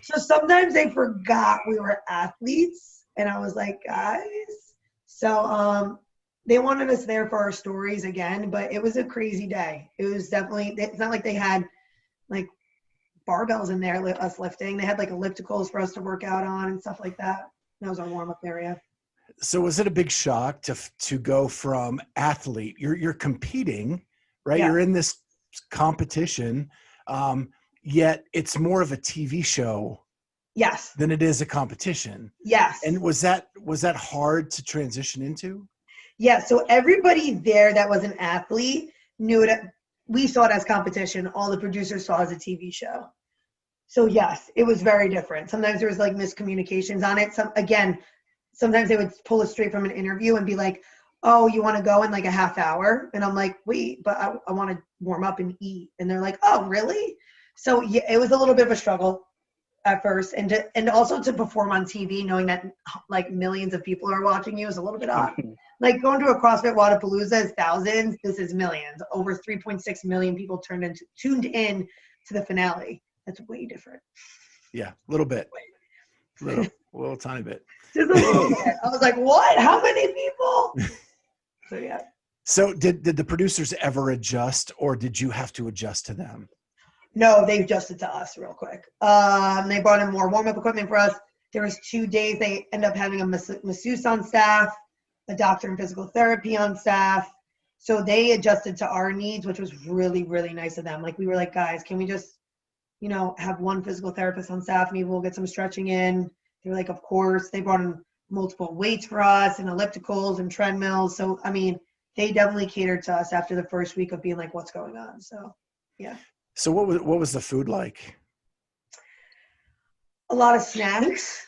[SPEAKER 3] so sometimes they forgot we were athletes. And I was like, guys. So they wanted us there for our stories again, but it was a crazy day. It was definitely, it's not like they had like barbells in there, us lifting. They had like ellipticals for us to work out on and stuff like that. That was our warm up area.
[SPEAKER 2] So was it a big shock to go from athlete? You're competing, right?
[SPEAKER 3] Yeah.
[SPEAKER 2] You're in this competition, yet it's more of a TV show,
[SPEAKER 3] yes,
[SPEAKER 2] than it is a competition.
[SPEAKER 3] Yes.
[SPEAKER 2] And was that hard to transition into?
[SPEAKER 3] Yeah. So everybody there that was an athlete knew it. We saw it as competition. All the producers saw it as a TV show. So yes, it was very different. Sometimes there was like miscommunications on it. Sometimes they would pull us straight from an interview and be like, oh, you want to go in like a half hour? And I'm like, wait, but I want to warm up and eat. And they're like, oh, really? So yeah, it was a little bit of a struggle at first. And also to perform on TV, knowing that like millions of people are watching you is a little bit odd. Like going to a CrossFit Wadapalooza is thousands. This is millions. Over 3.6 million people tuned in to the finale. That's way different.
[SPEAKER 2] Yeah, a little bit. A little tiny bit.
[SPEAKER 3] Just a little bit. I was like, what? How many people? So yeah.
[SPEAKER 2] So did the producers ever adjust, or did you have to adjust to them?
[SPEAKER 3] No, they adjusted to us real quick. They brought in more warm-up equipment for us. There was 2 days they end up having a masseuse on staff, a doctor in physical therapy on staff. So they adjusted to our needs, which was really, really nice of them. Like we were like, guys, can we just, have one physical therapist on staff? Maybe we'll get some stretching in. They were like, of course. They brought in multiple weights for us and ellipticals and treadmills. So, I mean, they definitely catered to us after the first week of being like, what's going on? So, yeah.
[SPEAKER 2] So what was the food like?
[SPEAKER 3] A lot of snacks.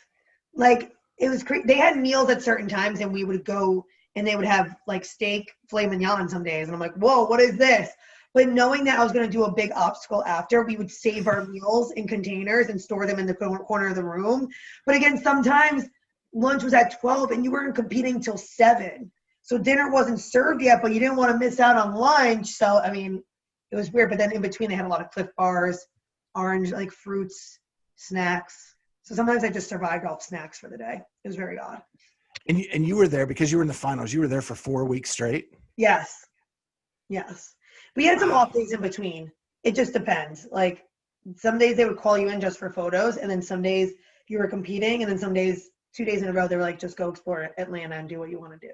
[SPEAKER 3] Like, it was crazy. They had meals at certain times, and we would go, and they would have, like, steak filet mignon some days. And I'm like, whoa, what is this? But knowing that I was going to do a big obstacle after, we would save our meals in containers and store them in the corner of the room. But again, sometimes lunch was at 12 and you weren't competing till 7. So dinner wasn't served yet, but you didn't want to miss out on lunch. So, I mean, it was weird. But then in between, they had a lot of Cliff Bars, orange, like fruits, snacks. So sometimes I just survived off snacks for the day. It was very odd.
[SPEAKER 2] And you were there because you were in the finals. You were there for 4 weeks straight?
[SPEAKER 3] Yes. Yes. We had some off days in between. It just depends. Like some days they would call you in just for photos, and then some days you were competing, and then some days, 2 days in a row, they were like, just go explore Atlanta and do what you want to do.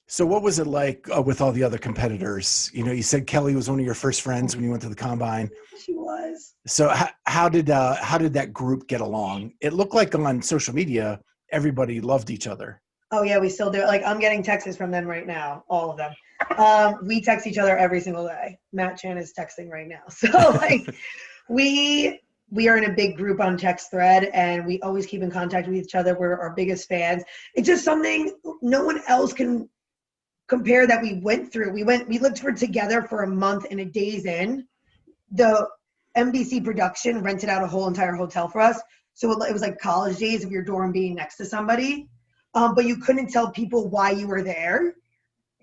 [SPEAKER 2] So what was it like with all the other competitors? You said Kelly was one of your first friends when you went to the combine.
[SPEAKER 3] She was.
[SPEAKER 2] So how did that group get along? It looked like on social media, everybody loved each other.
[SPEAKER 3] Oh yeah, we still do it. Like I'm getting texts from them right now, all of them. We text each other every single day. Matt Chan is texting right now. So like we are in a big group on text thread and we always keep in contact with each other. We're our biggest fans. It's just something no one else can compare that we went through. We lived together for a month and a days in. The NBC production rented out a whole entire hotel for us. So it was like college days of your dorm being next to somebody. But you couldn't tell people why you were there.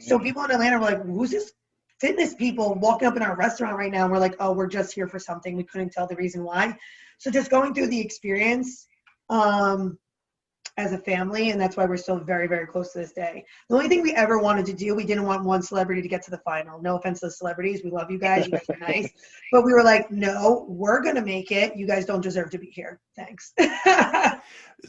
[SPEAKER 3] So people in Atlanta were like, who's this fitness people walking up in our restaurant right now? And we're like, oh, we're just here for something. We couldn't tell the reason why. So just going through the experience as a family, and that's why we're still very, very close to this day. The only thing we ever wanted to do, we didn't want one celebrity to get to the final. No offense to the celebrities. We love you guys. You guys are nice. But we were like, no, we're going to make it. You guys don't deserve to be here. Thanks.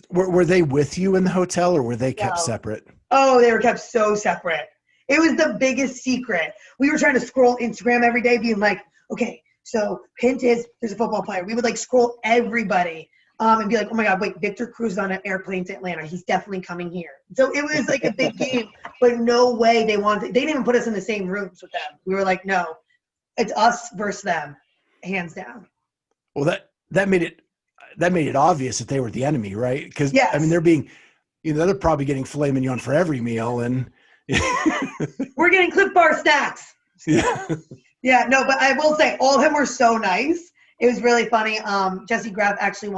[SPEAKER 2] Were they with you in the hotel or were they kept
[SPEAKER 3] No.
[SPEAKER 2] separate?
[SPEAKER 3] Oh, they were kept so separate. It was the biggest secret. We were trying to scroll Instagram every day being like, okay, so hint is there's a football player. We would like scroll everybody and be like, oh my God, wait, Victor Cruz is on an airplane to Atlanta. He's definitely coming here. So it was like a big game, but no way they didn't even put us in the same rooms with them. We were like, no, it's us versus them, hands down.
[SPEAKER 2] Well, that made it obvious that they were the enemy, right? Because
[SPEAKER 3] Yes.
[SPEAKER 2] I mean, they're probably getting filet mignon for every meal, and
[SPEAKER 3] We're getting Clif Bar snacks.
[SPEAKER 2] yeah.
[SPEAKER 3] Yeah, no, but I will say all of them were so nice. It was really funny. Jessie Graff actually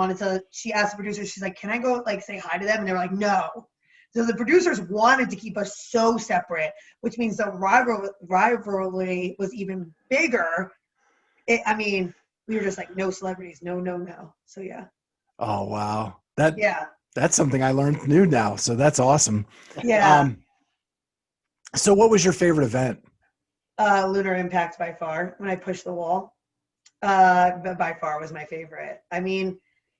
[SPEAKER 3] she asked the producers, she's like, can I go like say hi to them? And they were like, no. So the producers wanted to keep us so separate, which means the rivalry was even bigger. We were just like, no celebrities, no. So yeah.
[SPEAKER 2] Oh wow,
[SPEAKER 3] Yeah.
[SPEAKER 2] that's something I learned new now. So that's awesome.
[SPEAKER 3] Yeah.
[SPEAKER 2] So what was your favorite event?
[SPEAKER 3] Lunar Impact by far, when I pushed the wall. By far was my favorite. I mean,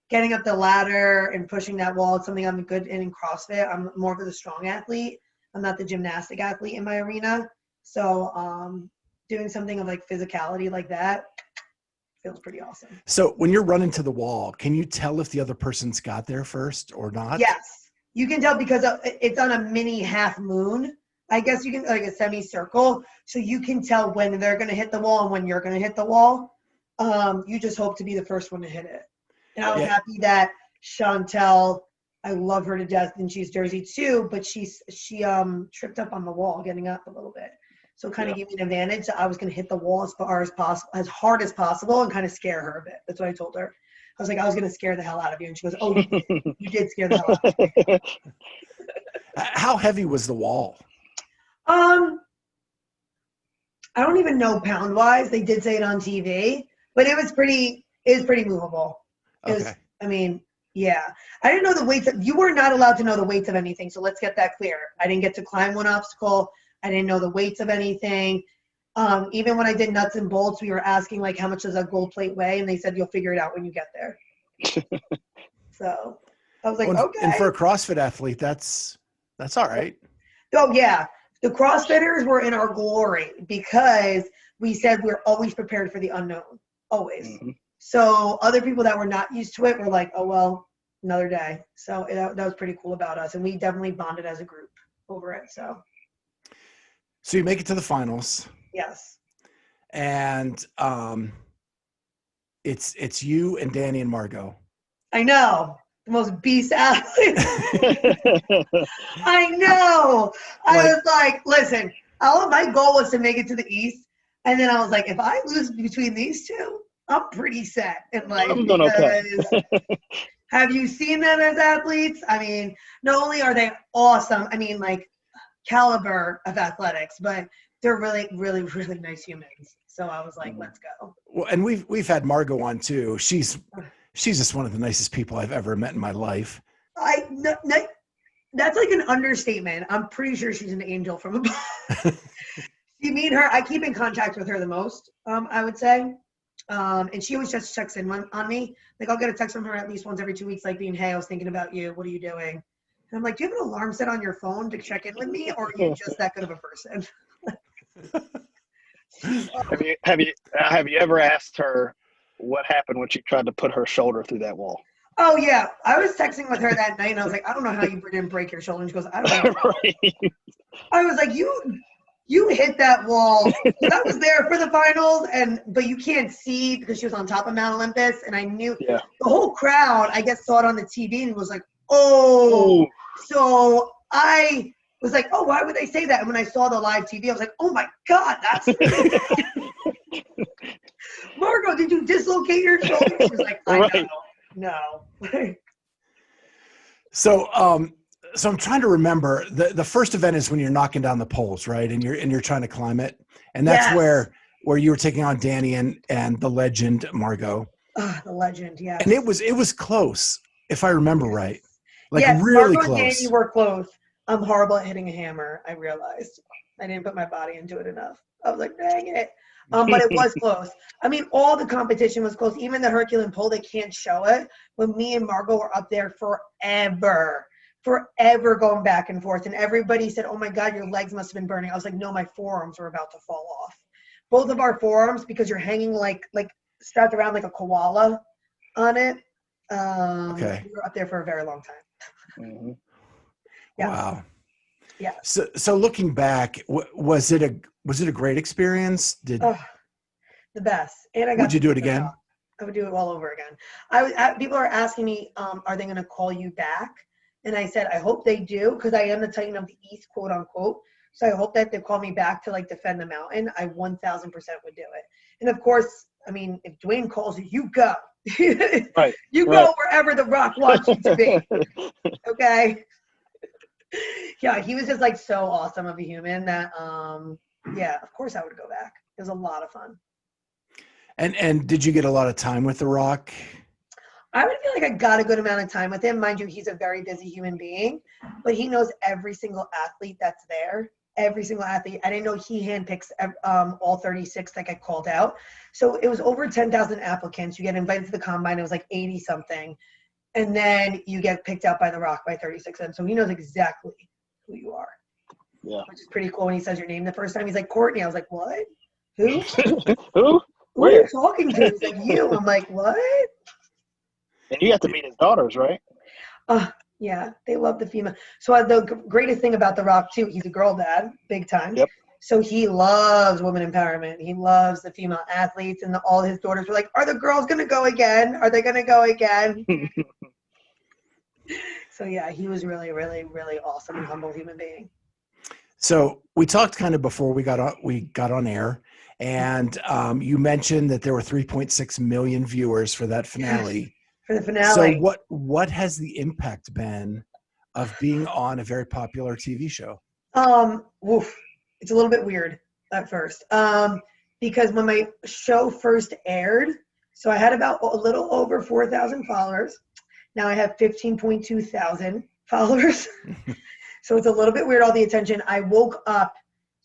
[SPEAKER 3] getting up the ladder and pushing that wall is something I'm good in CrossFit. I'm more of the strong athlete. I'm not the gymnastic athlete in my arena. So doing something of like physicality like that feels pretty awesome.
[SPEAKER 2] So when you're running to the wall, can you tell if the other person's got there first or not?
[SPEAKER 3] Yes, you can tell because it's on a mini half moon. I guess you can like a semicircle, so you can tell when they're going to hit the wall and when you're going to hit the wall. You just hope to be the first one to hit it. And I was happy that Chantel, I love her to death, and she's Jersey too, but she tripped up on the wall getting up a little bit. So kind of gave me an advantage that I was going to hit the wall as far as possible, as hard as possible, and kind of scare her a bit. That's what I told her. I was like, I was going to scare the hell out of you. And she goes, oh, you did scare the hell out of me.
[SPEAKER 2] How heavy was the wall?
[SPEAKER 3] I don't even know pound wise. They did say it on TV, but it was pretty movable. I didn't know the weights. You were not allowed to know the weights of anything. So let's get that clear. I didn't get to climb one obstacle. I didn't know the weights of anything. Even when I did nuts and bolts, we were asking like, how much does a gold plate weigh? And they said, you'll figure it out when you get there. So I was like, okay.
[SPEAKER 2] And for a CrossFit athlete, that's all right.
[SPEAKER 3] Oh yeah. The CrossFitters were in our glory because we said we're always prepared for the unknown, always. Mm-hmm. So other people that were not used to it were like, oh, well, another day. So that was pretty cool about us. And we definitely bonded as a group over it. So
[SPEAKER 2] you make it to the finals.
[SPEAKER 3] Yes.
[SPEAKER 2] And it's you and Danny and Margot.
[SPEAKER 3] I know. The most beast athlete. I know. I was like, listen, my goal was to make it to the East. And then I was like, if I lose between these two, I'm pretty set in life.
[SPEAKER 4] I'm doing okay.
[SPEAKER 3] Have you seen them as athletes? I mean, not only are they awesome, I mean, like caliber of athletics, but they're really, really, really nice humans. So I was like, let's go.
[SPEAKER 2] Well, and we've had Margot on too. She's just one of the nicest people I've ever met in my life.
[SPEAKER 3] That's like an understatement. I'm pretty sure she's an angel from above. You meet her, I keep in contact with her the most, I would say. And she always just checks in on me. Like I'll get a text from her at least once every 2 weeks, like being, hey, I was thinking about you. What are you doing? And I'm like, do you have an alarm set on your phone to check in with me, or are you just that good of a person?
[SPEAKER 4] Have you ever asked her what happened when she tried to put her shoulder through that wall?
[SPEAKER 3] Oh yeah, I was texting with her that night, and I was like, I don't know how you didn't break your shoulder. And she goes, I don't know.
[SPEAKER 4] Right.
[SPEAKER 3] I was like, you hit that wall. I was there for the finals, but you can't see because she was on top of Mount Olympus, and I knew
[SPEAKER 4] Yeah.
[SPEAKER 3] the whole crowd. I guess saw it on the TV and was like, oh.
[SPEAKER 4] Ooh.
[SPEAKER 3] So I was like, oh, why would they say that? And when I saw the live TV, I was like, oh my God, that's Margot, did you dislocate your shoulder? She was like, I
[SPEAKER 4] Right.
[SPEAKER 3] know.
[SPEAKER 2] So, so I'm trying to remember the first event is when you're knocking down the poles, right? And you're trying to climb it. And that's
[SPEAKER 3] Yes.
[SPEAKER 2] where you were taking on Danny and the legend Margot.
[SPEAKER 3] The legend, yes.
[SPEAKER 2] And it was close, if I remember right. Like
[SPEAKER 3] yes,
[SPEAKER 2] really
[SPEAKER 3] Margot
[SPEAKER 2] close.
[SPEAKER 3] and Danny were close. I'm horrible at hitting a hammer, I realized. I didn't put my body into it enough. I was like, dang it. But it was close. I mean, all the competition was close. Even the Herculean pole, they can't show it. But me and Margot were up there forever going back and forth. And everybody said, oh my God, your legs must have been burning. I was like, no, my forearms were about to fall off. Both of our forearms, because you're hanging like strapped around like a koala on it.
[SPEAKER 2] Okay.
[SPEAKER 3] We were up there for a very long time.
[SPEAKER 4] Mm-hmm.
[SPEAKER 3] Yeah.
[SPEAKER 2] Wow.
[SPEAKER 3] Yeah.
[SPEAKER 2] So looking back, was it a great experience?
[SPEAKER 3] The best. And I got
[SPEAKER 2] Would you do it again?
[SPEAKER 3] I would do it all over again. People are asking me, are they going to call you back? And I said, I hope they do, because I am the Titan of the East, quote unquote. So I hope that they call me back to like defend the mountain. I 1,000% would do it. And of course, I mean, if Dwayne calls you, go.
[SPEAKER 4] Right.
[SPEAKER 3] You go wherever The Rock wants you to be. Okay. Yeah, he was just like so awesome of a human that yeah, of course I would go back. It was a lot of fun.
[SPEAKER 2] And did you get a lot of time with The Rock?
[SPEAKER 3] I would feel like I got a good amount of time with him. Mind you, he's a very busy human being, but he knows every single athlete that's there. Every single athlete. I didn't know he handpicks all 36 that get called out. So it was over 10,000 applicants. You get invited to the combine. It was like 80 something. And then you get picked out by The Rock by 36. And so he knows exactly who you are.
[SPEAKER 4] Yeah.
[SPEAKER 3] Which is pretty cool when he says your name the first time. He's like, Courtney. I was like, what? Who?
[SPEAKER 4] Who?
[SPEAKER 3] Who are you talking to? He's like, you. I'm like, what?
[SPEAKER 4] And you got to meet his daughters, right?
[SPEAKER 3] Yeah, they love the female. So the greatest thing about The Rock, too, he's a girl dad, big time.
[SPEAKER 4] Yep.
[SPEAKER 3] So he loves women empowerment. He loves the female athletes, and all his daughters were like, are the girls going to go again? Are they going to go again? So, yeah, he was really, really, really awesome and humble human being.
[SPEAKER 2] So we talked kind of before we got on air, and you mentioned that there were 3.6 million viewers for that finale.
[SPEAKER 3] For the finale.
[SPEAKER 2] So what has the impact been of being on a very popular TV show?
[SPEAKER 3] It's a little bit weird at first. Because when my show first aired, so I had about a little over 4,000 followers. Now I have 15.2 thousand followers. So it's a little bit weird, all the attention. I woke up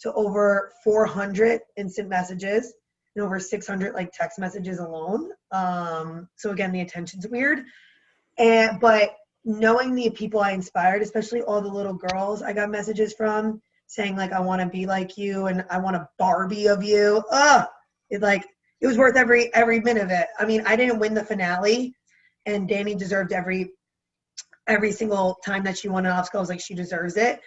[SPEAKER 3] to over 400 instant messages and over 600 like text messages alone. So again, the attention's weird. But knowing the people I inspired, especially all the little girls I got messages from saying like, I want to be like you and I want a Barbie of you. It was worth every minute of it. I mean, I didn't win the finale, and Danny deserved every single time that she won an obstacle. I was like, she deserves it.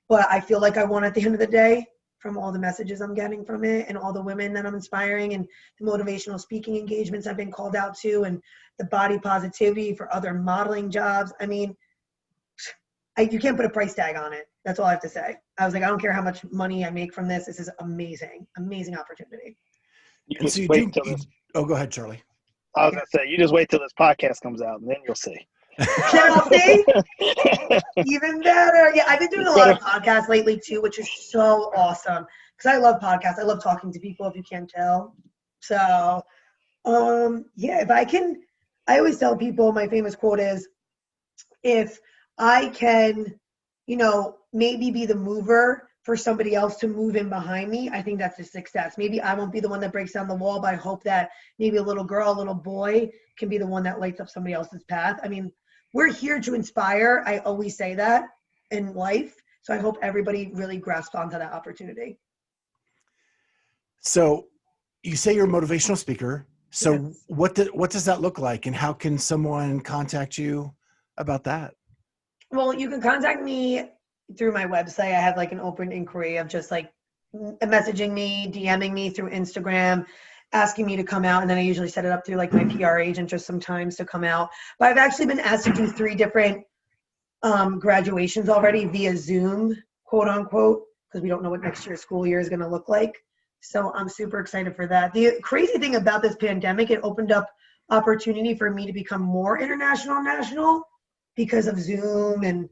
[SPEAKER 3] But I feel like I won at the end of the day from all the messages I'm getting from it and all the women that I'm inspiring and the motivational speaking engagements I've been called out to and the body positivity for other modeling jobs. I mean, you can't put a price tag on it. That's all I have to say. I was like, I don't care how much money I make from this. This is amazing, amazing opportunity.
[SPEAKER 2] Go ahead, Charlie.
[SPEAKER 4] I was going to say, you just wait till this podcast comes out and then you'll see.
[SPEAKER 3] See? Even better. Yeah, I've been doing a lot of podcasts lately too, which is so awesome because I love podcasts. I love talking to people, if you can't tell. So, yeah, if I can, I always tell people my famous quote is, if I can, maybe be the mover for somebody else to move in behind me, I think that's a success. Maybe I won't be the one that breaks down the wall, but I hope that maybe a little girl, a little boy can be the one that lights up somebody else's path. I mean, we're here to inspire. I always say that in life. So I hope everybody really grasps onto that opportunity.
[SPEAKER 2] So you say you're a motivational speaker. So
[SPEAKER 3] Yes.
[SPEAKER 2] what does that look like, and how can someone contact you about that?
[SPEAKER 3] Well, you can contact me through my website. I have like an open inquiry of just like messaging me, DMing me through Instagram, asking me to come out. And then I usually set it up through like my PR agent just sometimes to come out. But I've actually been asked to do 3 different graduations already via Zoom, quote unquote, because we don't know what next year's school year is going to look like. So I'm super excited for that. The crazy thing about this pandemic, it opened up opportunity for me to become more international national because of Zoom and,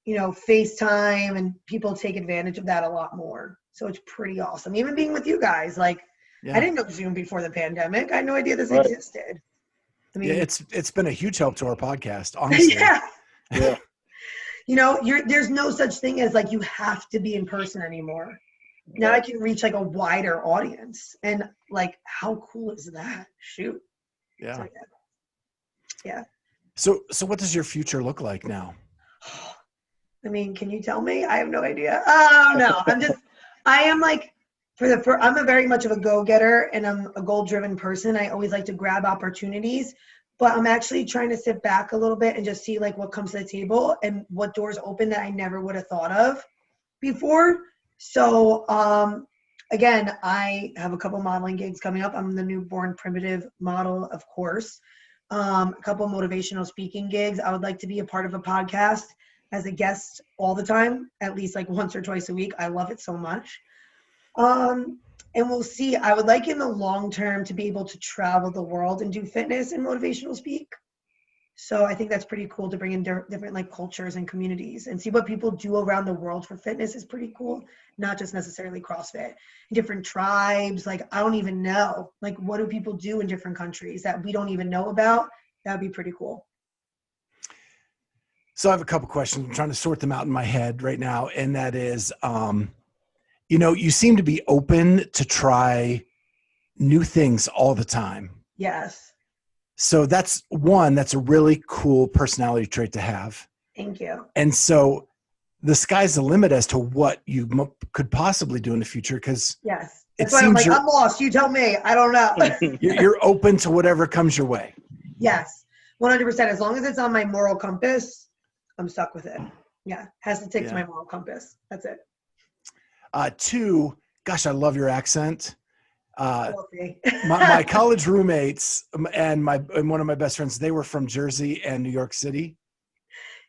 [SPEAKER 3] FaceTime, and people take advantage of that a lot more. So it's pretty awesome. Even being with you guys, like I didn't know Zoom before the pandemic. I had no idea this existed. I mean,
[SPEAKER 2] it's been a huge help to our podcast, honestly.
[SPEAKER 3] Yeah. There's no such thing as like you have to be in person anymore. Now I can reach like a wider audience, and like how cool is that? Shoot.
[SPEAKER 2] Yeah.
[SPEAKER 3] Yeah.
[SPEAKER 2] So what does your future look like now?
[SPEAKER 3] I mean, can you tell me? I have no idea. Oh no, I am like I'm a very much of a go-getter, and I'm a goal-driven person. I always like to grab opportunities, but I'm actually trying to sit back a little bit and just see like what comes to the table and what doors open that I never would have thought of before. So, again, I have a couple modeling gigs coming up. I'm the new Born Primitive model, of course. A couple motivational speaking gigs. I would like to be a part of a podcast as a guest all the time, at least like once or twice a week. I love it so much. And we'll see. I would like in the long term to be able to travel the world and do fitness and motivational speak. So I think that's pretty cool to bring in different like cultures and communities and see what people do around the world for fitness is pretty cool. Not just necessarily CrossFit. Different tribes, like I don't even know. Like what do people do in different countries that we don't even know about? That'd be pretty cool.
[SPEAKER 2] So I have a couple questions. I'm trying to sort them out in my head right now. And that is, you seem to be open to try new things all the time.
[SPEAKER 3] Yes.
[SPEAKER 2] So that's a really cool personality trait to have.
[SPEAKER 3] Thank you.
[SPEAKER 2] And so the sky's the limit as to what you could possibly do in the future. Because
[SPEAKER 3] yes, that's why I'm like, I'm lost. You tell me. I don't know.
[SPEAKER 2] you're open to whatever comes your way.
[SPEAKER 3] Yes, 100%. As long as it's on my moral compass, I'm stuck with it. Yeah, has to take to my moral compass. That's it.
[SPEAKER 2] 2, gosh, I love your accent. My college roommates and one of my best friends, they were from Jersey and New York City.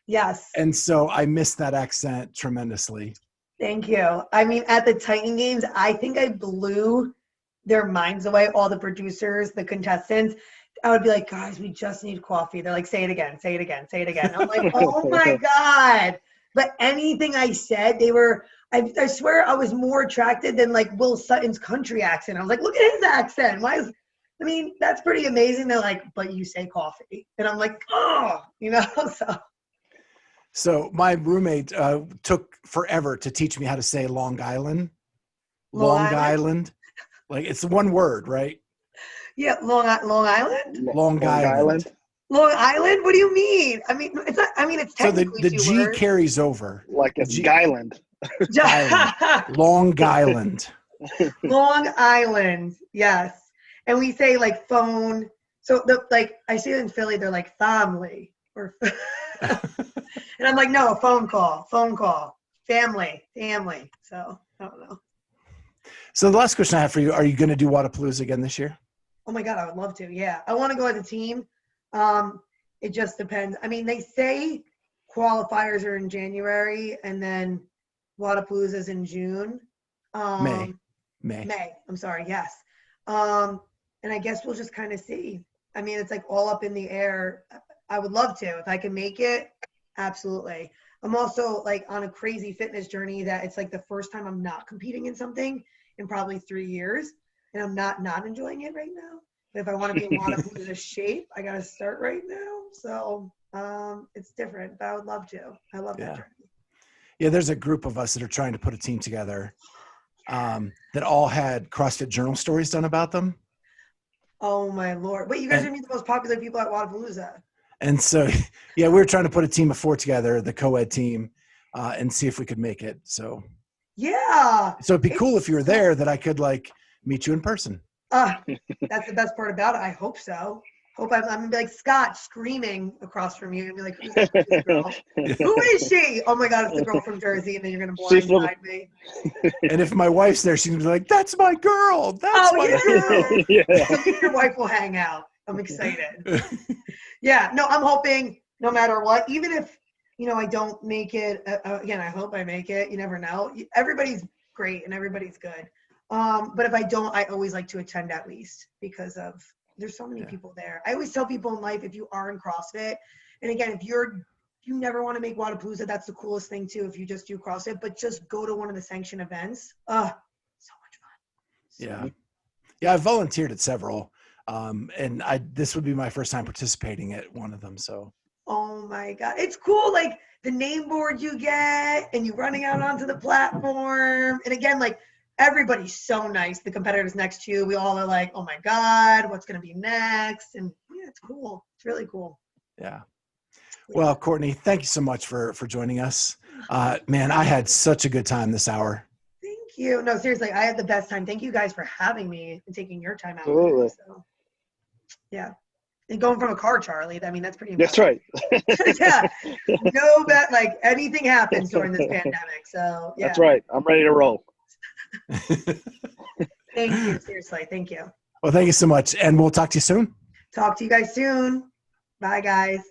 [SPEAKER 3] Yes.
[SPEAKER 2] And so I miss that accent tremendously.
[SPEAKER 3] Thank you. I mean, at the Titan Games, I think I blew their minds away, all the producers, the contestants. I would be like, guys, we just need coffee. They're like, say it again, say it again, say it again. I'm like, oh my God. But anything I said, I swear I was more attracted than like Will Sutton's country accent. I was like, look at his accent. That's pretty amazing. They're like, but you say coffee. And I'm like, oh,
[SPEAKER 2] So my roommate took forever to teach me how to say Long Island. Long Island. Like it's one word, right?
[SPEAKER 3] Yeah, Long Island?
[SPEAKER 2] Long Island.
[SPEAKER 3] Long Island? What do you mean? I mean, it's not. I mean, it's technically
[SPEAKER 2] so the G words. Carries over.
[SPEAKER 4] Like it's Guyland.
[SPEAKER 2] Long Island.
[SPEAKER 3] Long Island. Yes, and we say like phone. So I see it in Philly. They're like family or, and I'm like, no, phone call, family. So I don't know.
[SPEAKER 2] So the last question I have for you: are you going to do Wadapalooza again this year?
[SPEAKER 3] Oh my God, I would love to. Yeah, I want to go as a team. It just depends. I mean, they say qualifiers are in January and then Wadapalooza is in June.
[SPEAKER 2] May.
[SPEAKER 3] I'm sorry. Yes. And I guess we'll just kind of see. I mean, it's like all up in the air. I would love to. If I can make it, absolutely. I'm also like on a crazy fitness journey that it's like the first time I'm not competing in something in probably 3 years. And I'm not enjoying it right now. But if I want to be in Wadapalooza shape, I got to start right now. So it's different, but I would love to. I love that journey.
[SPEAKER 2] Yeah, there's a group of us that are trying to put a team together that all had CrossFit journal stories done about them.
[SPEAKER 3] Oh my Lord. Wait, you guys are the most popular people at Wadapalooza.
[SPEAKER 2] And so, we were trying to put a team of 4 together, the co-ed team, and see if we could make it. So,
[SPEAKER 3] yeah.
[SPEAKER 2] So it'd be cool if you were there that I could like meet you in person.
[SPEAKER 3] That's the best part about it. I hope so. Hope I'm gonna be like Scott screaming across from you and be like, who's this girl? Who is she? Oh my God, it's the girl from Jersey, and then you're gonna blindside me.
[SPEAKER 2] And if my wife's there, she's gonna be like, "That's my girl. That's my girl."
[SPEAKER 4] Yeah.
[SPEAKER 3] So me and your wife will hang out. I'm excited. Yeah, no, I'm hoping no matter what, even if I don't make it. Again, I hope I make it. You never know. Everybody's great and everybody's good. But if I don't, I always like to attend at least because of. There's so many people there. I always tell people in life, if you are in CrossFit, and again, if you never want to make Wadapalooza, that's the coolest thing too. If you just do CrossFit, but just go to one of the sanctioned events. So much fun.
[SPEAKER 2] Yeah. I volunteered at several, and this would be my first time participating at one of them. So.
[SPEAKER 3] Oh my God, it's cool. Like the name board you get, and you running out onto the platform, and again, like. Everybody's so nice. The competitors next to you, we all are like, oh my God, what's going to be next? And yeah, it's cool. It's really cool.
[SPEAKER 2] Yeah. Well, Courtney, thank you so much for joining us. Man, I had such a good time this hour.
[SPEAKER 3] Thank you. No, seriously, I had the best time. Thank you guys for having me and taking your time out.
[SPEAKER 4] Absolutely.
[SPEAKER 3] So, yeah. And going from a car, Charlie, I mean, that's pretty impressive.
[SPEAKER 4] That's right.
[SPEAKER 3] Yeah. No bet, like anything happens during this pandemic. So, yeah.
[SPEAKER 4] That's right. I'm ready to roll.
[SPEAKER 3] Thank you. Seriously. Thank you.
[SPEAKER 2] Well, thank you so much. And we'll talk to you soon.
[SPEAKER 3] Talk to you guys soon. Bye, guys.